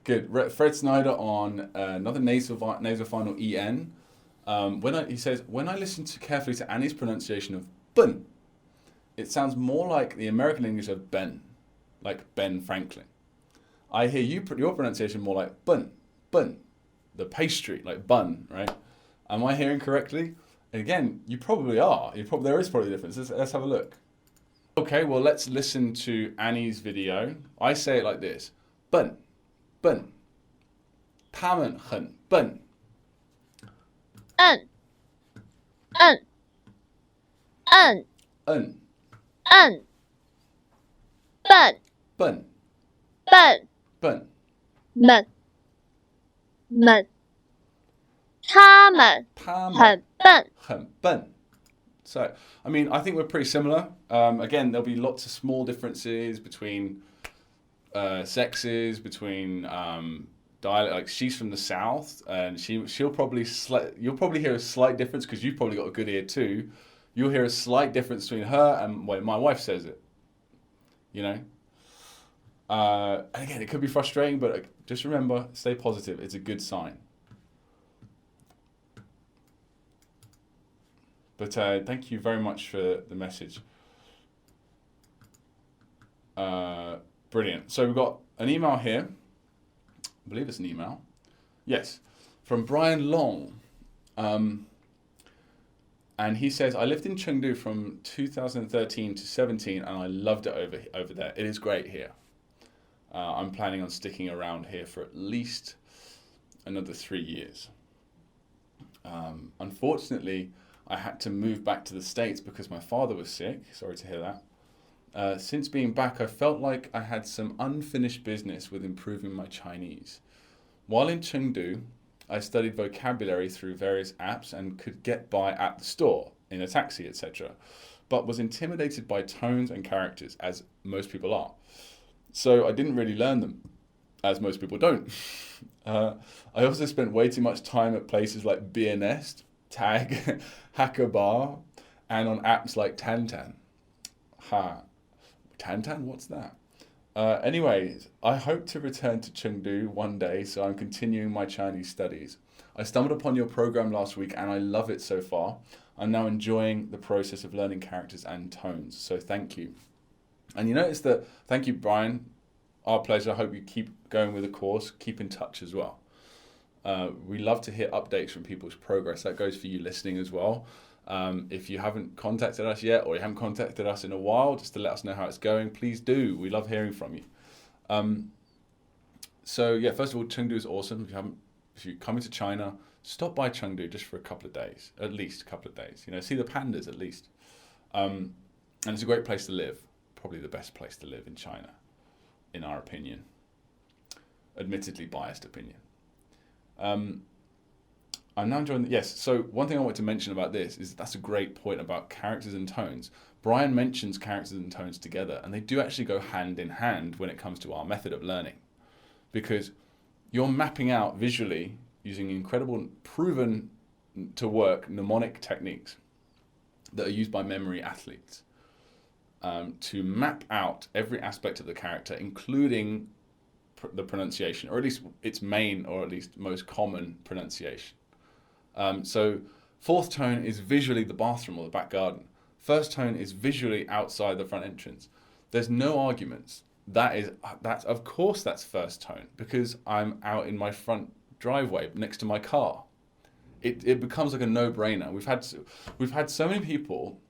Good. Fred Snyder on another nasopharyngeal en. He says, when I listen carefully to Annie's pronunciation of bun, it sounds more like the American English of Ben, like Ben Franklin. I hear your pronunciation more like bun, the pastry, like bun, right? Am I hearing correctly? And again, you probably are. There is probably a difference. Let's have a look. Okay, well, let's listen to Annie's video. I say it like this. 笨,他们很笨. 嗯嗯嗯嗯嗯笨笨笨笨们他们很笨。很笨. So, I mean, I think we're pretty similar. Again, there'll be lots of small differences between sexes, between dialect. Like she's from the south, and you'll probably hear a slight difference because you've probably got a good ear too. You'll hear a slight difference between her and when my wife says it. You know. And again, it could be frustrating, but just remember, stay positive. It's a good sign. But thank you very much for the message. Brilliant. So we've got an email here. I believe it's an email. Yes, from Brian Long. And he says, I lived in Chengdu from 2013 to 17 and I loved it over there. It is great here. I'm planning on sticking around here for at least another 3 years. Unfortunately, I had to move back to the States because my father was sick. Sorry to hear that. Since being back, I felt like I had some unfinished business with improving my Chinese. While in Chengdu, I studied vocabulary through various apps and could get by at the store, in a taxi, etc., but was intimidated by tones and characters, as most people are. So I didn't really learn them, as most people don't. I also spent way too much time at places like BNest, Tag, Hacker Bar, and on apps like Tantan. Tantan? What's that? Anyways, I hope to return to Chengdu one day, so I'm continuing my Chinese studies. I stumbled upon your program last week and I love it so far. I'm now enjoying the process of learning characters and tones, so thank you. And you notice that, thank you, Brian. Our pleasure. I hope you keep going with the course. Keep in touch as well. We love to hear updates from people's progress. That goes for you listening as well. If you haven't contacted us yet, or you haven't contacted us in a while, just to let us know how it's going, please do. We love hearing from you. So yeah, first of all, Chengdu is awesome. If you're coming to China, stop by Chengdu just for a couple of days, at least a couple of days. You know, see the pandas at least. And it's a great place to live. Probably the best place to live in China, in our opinion. Admittedly biased opinion. I'm now enjoying so one thing I want to mention about this is that's a great point about characters and tones. Brian mentions characters and tones together, and they do actually go hand in hand when it comes to our method of learning. Because you're mapping out visually using incredible, proven to work mnemonic techniques that are used by memory athletes to map out every aspect of the character, including the pronunciation, or at least its main or at least most common pronunciation. So fourth tone is visually the bathroom or the back garden. First tone is visually outside the front entrance. There's no arguments. That's of course that's first tone because I'm out in my front driveway next to my car. It becomes like a no-brainer. We've had so many people.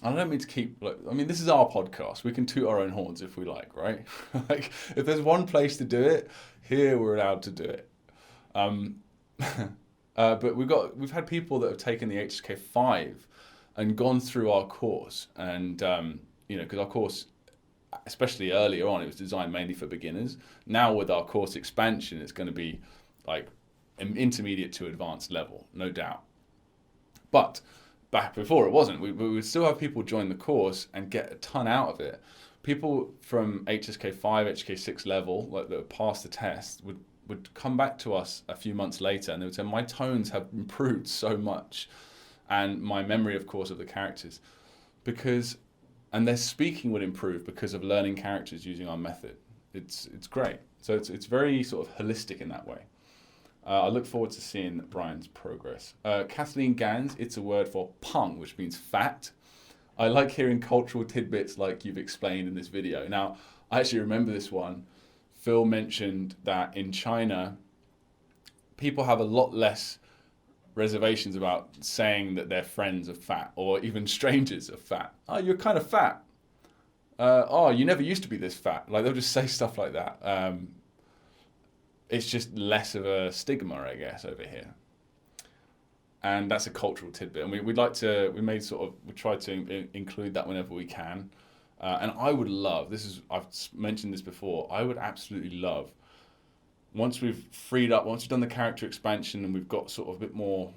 I don't mean to keep. This is our podcast. We can toot our own horns if we like, right? Like if there's one place to do it, here we're allowed to do it. But we've had people that have taken the HSK5 and gone through our course, and because our course, especially earlier on, it was designed mainly for beginners. Now with our course expansion, it's going to be like an intermediate to advanced level, no doubt. But back before it wasn't. We would still have people join the course and get a ton out of it. People from HSK5, HSK6 level, like that passed the test, would would come back to us a few months later and they would say, my tones have improved so much, and my memory, of course, of the characters, and their speaking would improve because of learning characters using our method. It's great. So it's very sort of holistic in that way. I look forward to seeing Brian's progress. Kathleen Gans, it's a word for peng, which means fat. I like hearing cultural tidbits like you've explained in this video. Now, I actually remember this one. Phil mentioned that in China, people have a lot less reservations about saying that their friends are fat, or even strangers are fat. Oh, you're kind of fat. Oh, you never used to be this fat. Like, they'll just say stuff like that. It's just less of a stigma, I guess, over here. And that's a cultural tidbit. And we try to include that whenever we can. And I would love, I've mentioned this before, I would absolutely love, once we've done the character expansion and we've got sort of a bit more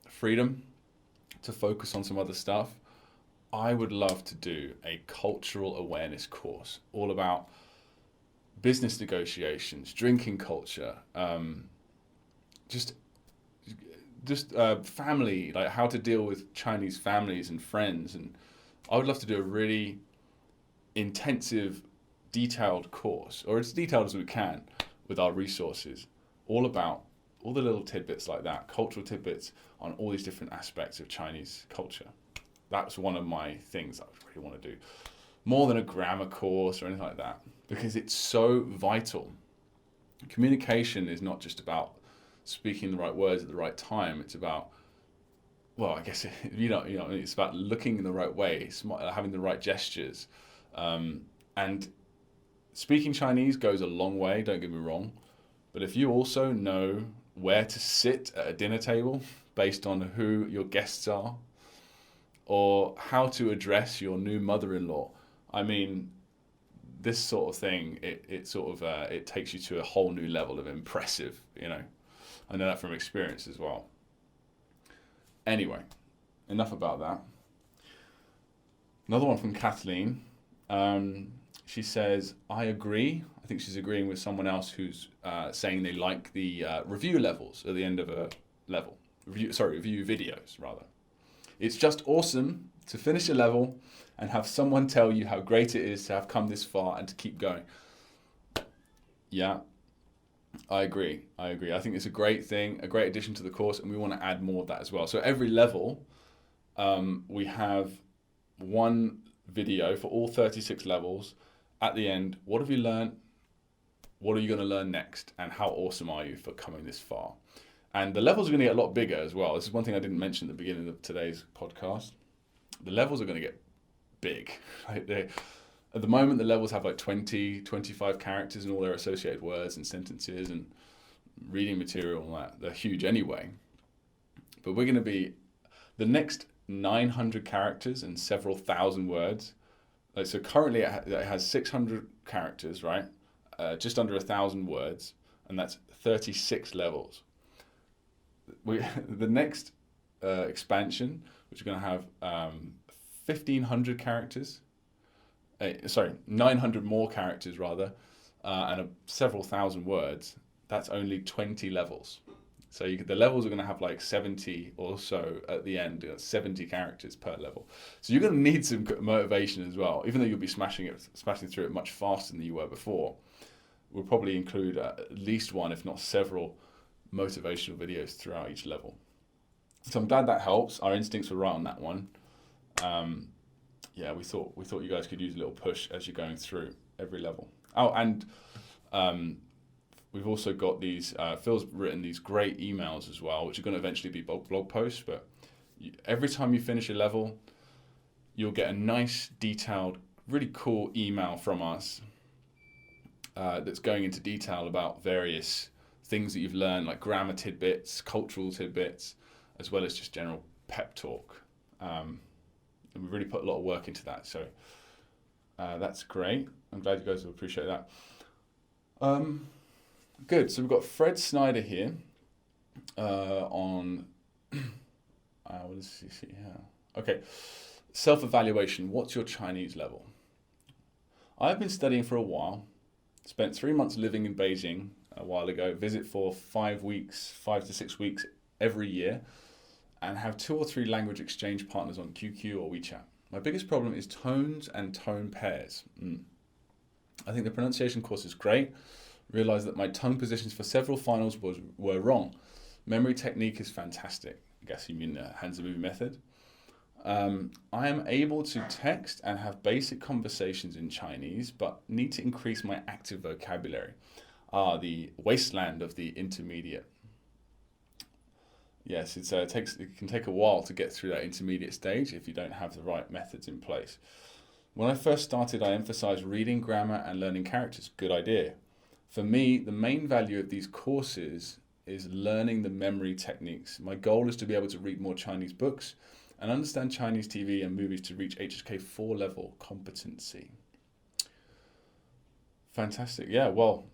freedom to focus on some other stuff, I would love to do a cultural awareness course all about business negotiations, drinking culture, just family, like how to deal with Chinese families and friends. And I would love to do a really intensive, detailed course, or as detailed as we can with our resources, all about all the little tidbits like that, cultural tidbits on all these different aspects of Chinese culture. That's one of my things I really want to do. More than a grammar course or anything like that, because it's so vital. Communication is not just about speaking the right words at the right time. It's about, well, I guess, it's about looking in the right way, having the right gestures. And speaking Chinese goes a long way, don't get me wrong. But if you also know where to sit at a dinner table based on who your guests are, or how to address your new mother-in-law, I mean, this sort of thing, it takes you to a whole new level of impressive, I know that from experience as well. Anyway, enough about that. Another one from Kathleen. She says, I agree. I think she's agreeing with someone else who's saying they like the review levels at the end of a level. Review videos, rather. It's just awesome to finish a level and have someone tell you how great it is to have come this far and to keep going. Yeah, I agree. I think it's a great thing, a great addition to the course, and we want to add more of that as well. So every level, we have one video for all 36 levels. At the end, what have you learned? What are you going to learn next? And how awesome are you for coming this far? And the levels are going to get a lot bigger as well. This is one thing I didn't mention at the beginning of today's podcast. The levels are going to get big. At the moment, the levels have like 20, 25 characters and all their associated words and sentences and reading material and all that. They're huge anyway. But we're going to be the next 900 characters and several thousand words. So currently it has 600 characters, right? Just under 1,000 words, and that's 36 levels. The next expansion, which is going to have 1,500 characters, 900 more characters rather, and several thousand words. That's only 20 levels. So the levels are going to have like 70 or so at the end, 70 characters per level. So you're going to need some motivation as well, even though you'll be smashing through it much faster than you were before. We'll probably include at least one, if not several, motivational videos throughout each level. So I'm glad that helps. Our instincts were right on that one. We thought you guys could use a little push as you're going through every level. Oh, and we've also got these, Phil's written these great emails as well, which are going to eventually be blog posts, but every time you finish a level, you'll get a nice, detailed, really cool email from us that's going into detail about various things that you've learned, like grammar tidbits, cultural tidbits, as well as just general pep talk. And we really put a lot of work into that, so that's great. I'm glad you guys will appreciate that. Good. So we've got Fred Snyder here on. What does he see here? Okay, self-evaluation. What's your Chinese level? I've been studying for a while. Spent 3 months living in Beijing a while ago. Visit for 5 weeks, 5 to 6 weeks every year, and have 2 or 3 language exchange partners on QQ or WeChat. My biggest problem is tones and tone pairs. I think the pronunciation course is great. Realised that my tongue positions for several finals were wrong. Memory technique is fantastic. I guess you mean the Hanzi method. I am able to text and have basic conversations in Chinese, but need to increase my active vocabulary. The wasteland of the intermediate. Yes, it can take a while to get through that intermediate stage if you don't have the right methods in place. When I first started, I emphasized reading, grammar, and learning characters. Good idea. For me, the main value of these courses is learning the memory techniques. My goal is to be able to read more Chinese books and understand Chinese TV and movies to reach HSK 4 level competency. Fantastic. Yeah, well,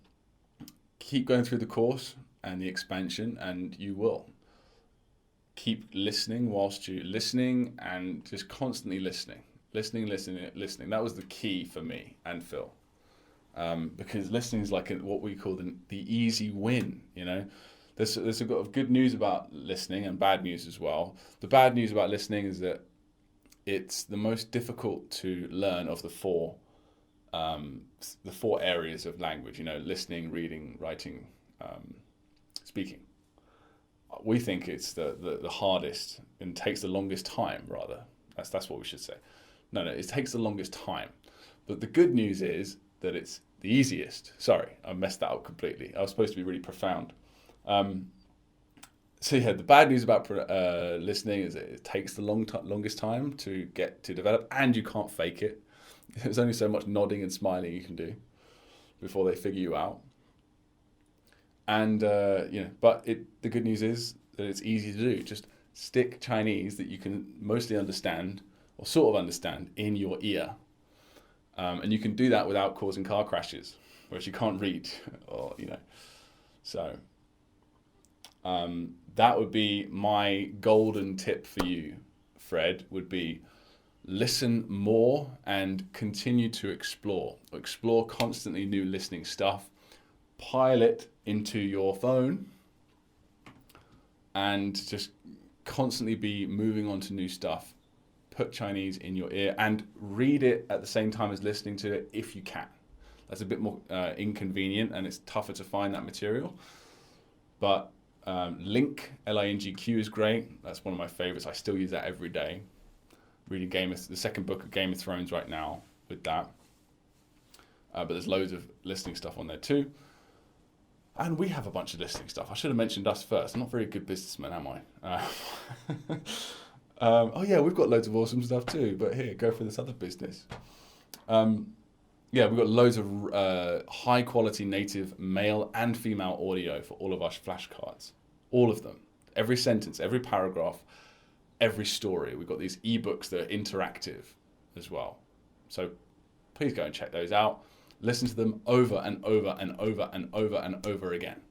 keep going through the course and the expansion, and you will. Keep listening whilst you're listening, and just constantly listening. Listening. That was the key for me and Phil. Because listening is like what we call the easy win, you know. There's a lot of good news about listening and bad news as well. The bad news about listening is that it's the most difficult to learn of the four areas of language, you know, listening, reading, writing, speaking. We think it's the hardest and takes the longest time, rather. That's what we should say. No, it takes the longest time. But the good news is that it's the easiest. Sorry, I messed that up completely. I was supposed to be really profound. So yeah, the bad news about listening is it takes the longest time to get to develop, and you can't fake it. There's only so much nodding and smiling you can do before they figure you out. And but the good news is that it's easy to do. Just stick Chinese that you can mostly understand or sort of understand in your ear, and you can do that without causing car crashes, whereas you can't read, or so. That would be my golden tip for you, Fred, would be listen more and continue to explore. Explore constantly new listening stuff. Pile it into your phone and just constantly be moving on to new stuff. Put Chinese in your ear and read it at the same time as listening to it if you can. That's a bit more inconvenient and it's tougher to find that material. But Link, Lingq is great. That's one of my favorites. I still use that every day. Reading the second book of Game of Thrones right now with that. But there's loads of listening stuff on there too. And we have a bunch of listening stuff. I should have mentioned us first. I'm not a very good businessman, am I? Oh yeah, we've got loads of awesome stuff too. But here, go for this other business. We've got loads of high quality native male and female audio for all of our flashcards. All of them. Every sentence, every paragraph, every story. We've got these ebooks that are interactive as well. So please go and check those out. Listen to them over and over and over and over and over again.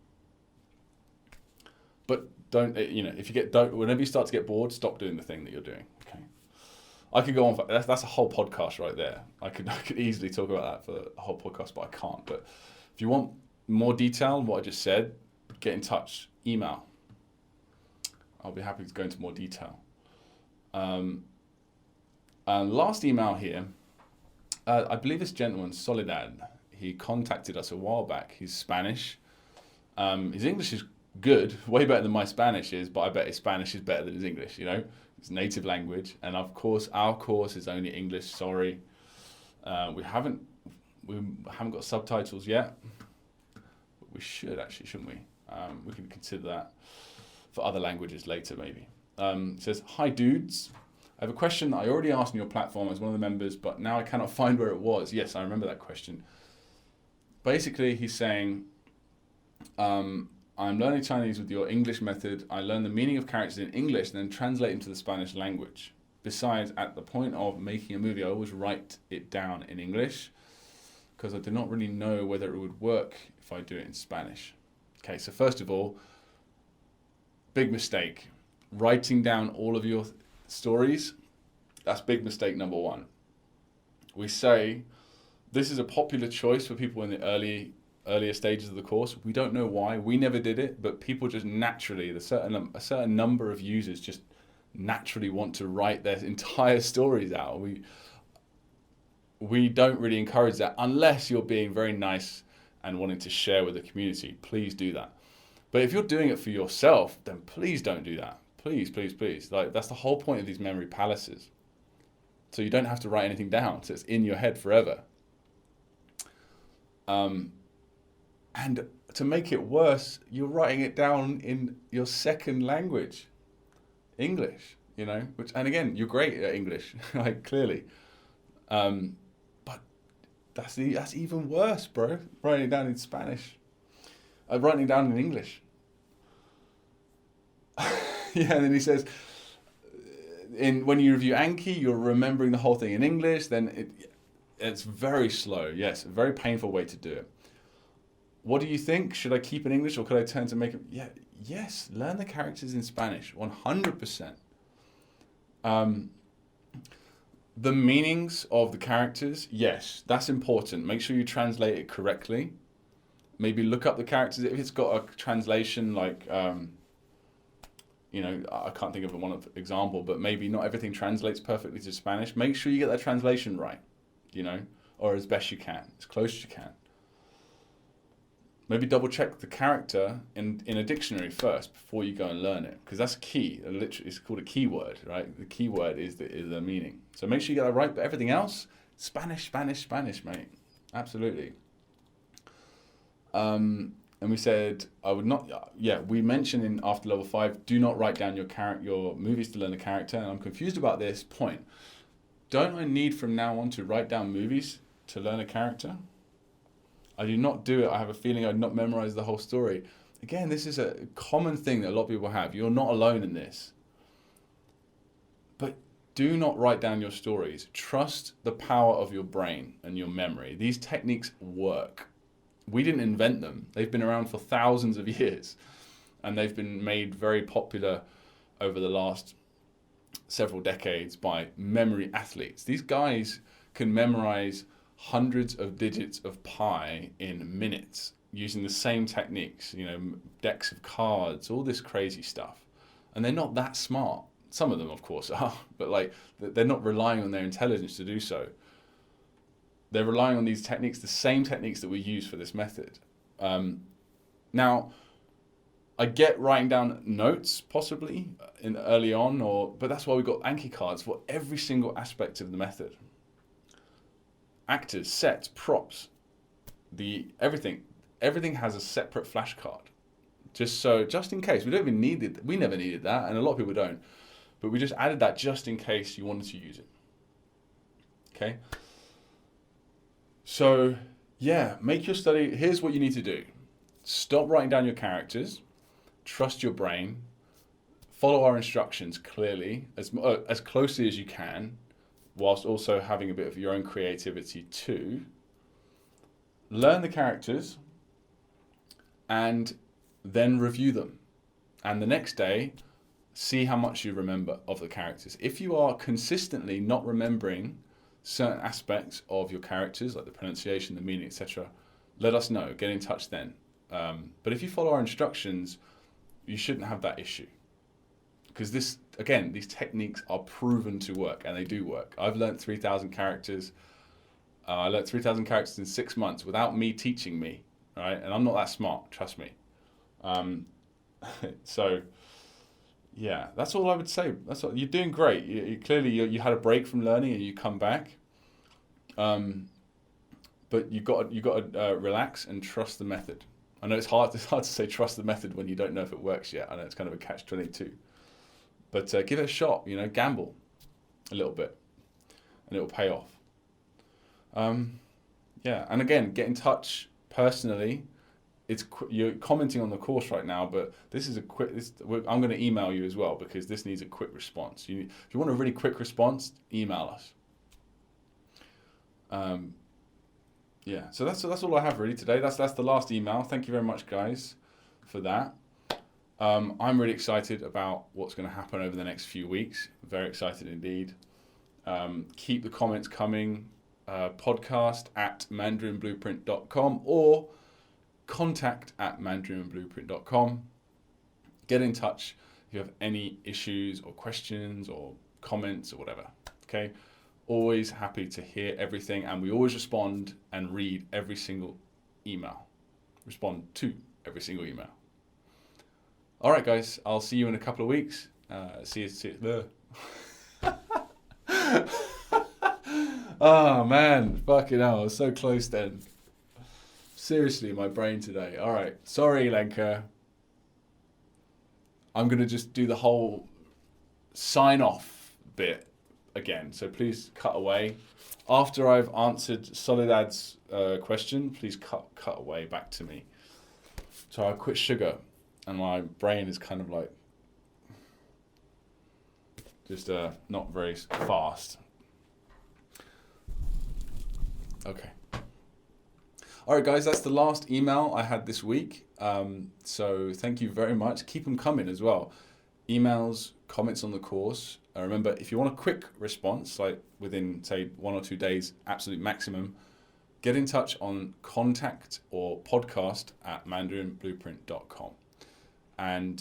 But whenever you start to get bored, stop doing the thing that you're doing. Okay. I could go on that's a whole podcast right there. I could easily talk about that for a whole podcast, but I can't. But if you want more detail on what I just said, get in touch. Email. I'll be happy to go into more detail. And last email here, I believe this gentleman, Soledad, he contacted us a while back. He's Spanish. His English is good, way better than my Spanish is, but I bet his Spanish is better than his English, It's native language. And of course, our course is only English, sorry. We haven't got subtitles yet. But we should actually, shouldn't we? We can consider that for other languages later, maybe. It says, "Hi dudes. I have a question that I already asked on your platform as one of the members, but now I cannot find where it was." Yes, I remember that question. Basically, he's saying, I'm learning Chinese with your English method. I learn the meaning of characters in English and then translate them to the Spanish language. Besides, at the point of making a movie, I always write it down in English because I do not really know whether it would work if I do it in Spanish. Okay, so first of all, big mistake. Writing down all of your stories, that's big mistake number one. We say This is a popular choice for people in the earlier stages of the course. We don't know why. We never did it, but people just naturally, a certain number of users just naturally want to write their entire stories out. We don't really encourage that unless you're being very nice and wanting to share with the community. Please do that. But if you're doing it for yourself, then please don't do that. Please, please, please. Like, that's the whole point of these memory palaces. So you don't have to write anything down, so it's in your head forever. And to make it worse, you're writing it down in your second language, English, which, and again, you're great at English, like, clearly. But that's even worse, bro. Writing it down in Spanish. Writing it down in English. Yeah, and then he says, when you review Anki, you're remembering the whole thing in English, then it's very slow. Yes, a very painful way to do it. What do you think? Should I keep in English or could I turn to make it? Yeah, yes, learn the characters in Spanish, 100%. The meanings of the characters, yes, that's important. Make sure you translate it correctly. Maybe look up the characters. If it's got a translation like, I can't think of one example, but maybe not everything translates perfectly to Spanish. Make sure you get that translation right, or as best you can, as close as you can. Maybe double check the character in a dictionary first before you go and learn it, because that's key. Literally, it's called a keyword, right? The keyword is the meaning. So make sure you get that right. But everything else, Spanish, mate. Absolutely. And we said I would not. Yeah, we mentioned in after level 5, do not write down your movies to learn a character. And I'm confused about this point. Don't I need from now on to write down movies to learn a character? I do not do it. I have a feeling I'd not memorize the whole story. Again, this is a common thing that a lot of people have. You're not alone in this. But do not write down your stories. Trust the power of your brain and your memory. These techniques work. We didn't invent them. They've been around for thousands of years. And they've been made very popular over the last several decades by memory athletes. These guys can memorize hundreds of digits of pi in minutes using the same techniques, decks of cards, all this crazy stuff. And they're not that smart. Some of them, of course, are, but they're not relying on their intelligence to do so. They're relying on these techniques, the same techniques that we use for this method. Now, I get writing down notes possibly early on, but that's why we've got Anki cards for every single aspect of the method. Actors, sets, props, everything has a separate flashcard, just in case. We never needed that, and a lot of people don't, but we just added that just in case you wanted to use it. Okay. So yeah, make your study. Here's what you need to do: stop writing down your characters, trust your brain, follow our instructions clearly as closely as you can, whilst also having a bit of your own creativity too. Learn the characters and then review them. And the next day, see how much you remember of the characters. If you are consistently not remembering certain aspects of your characters, like the pronunciation, the meaning, etc., let us know. Get in touch then. But if you follow our instructions, you shouldn't have that issue. Because these techniques are proven to work, and they do work. I've learned 3,000 characters. I learned 3,000 characters in 6 months without me teaching me, right? And I'm not that smart, trust me. So, yeah, that's all I would say. That's all. You're doing great. You clearly had a break from learning and you come back. But you got to relax and trust the method. I know it's hard to say trust the method when you don't know if it works yet. I know it's kind of a catch-22. But give it a shot, gamble a little bit, and it will pay off. Yeah, and again, get in touch personally. You're commenting on the course right now, but this is I'm going to email you as well because this needs a quick response. If you want a really quick response, email us. Yeah, so that's all I have really today. That's the last email. Thank you very much, guys, for that. I'm really excited about what's going to happen over the next few weeks. Very excited indeed. Keep the comments coming. podcast@mandarinblueprint.com or contact@mandarinblueprint.com. Get in touch if you have any issues or questions or comments or whatever. Okay? Always happy to hear everything, and we always respond and read every single email. Respond to every single email. All right, guys. I'll see you in a couple of weeks. See you. Oh, man. Fucking hell. I was so close then. Seriously, my brain today. All right. Sorry, Lenka. I'm going to just do the whole sign-off bit again. So please cut away. After I've answered Soledad's question, please cut away back to me. So I quit sugar, and my brain is kind of like just not very fast. Okay. All right, guys, that's the last email I had this week. So thank you very much. Keep them coming as well. Emails, comments on the course. Remember, if you want a quick response, like within, say, 1 or 2 days, absolute maximum, get in touch on contact or podcast@mandarinblueprint.com. And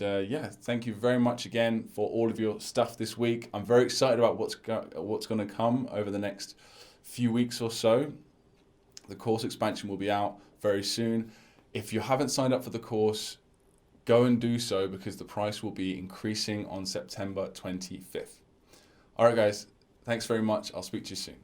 thank you very much again for all of your stuff this week. I'm very excited about what's going to come over the next few weeks or so. The course expansion will be out very soon. If you haven't signed up for the course, go and do so, because the price will be increasing on September 25th. All right, guys. Thanks very much. I'll speak to you soon.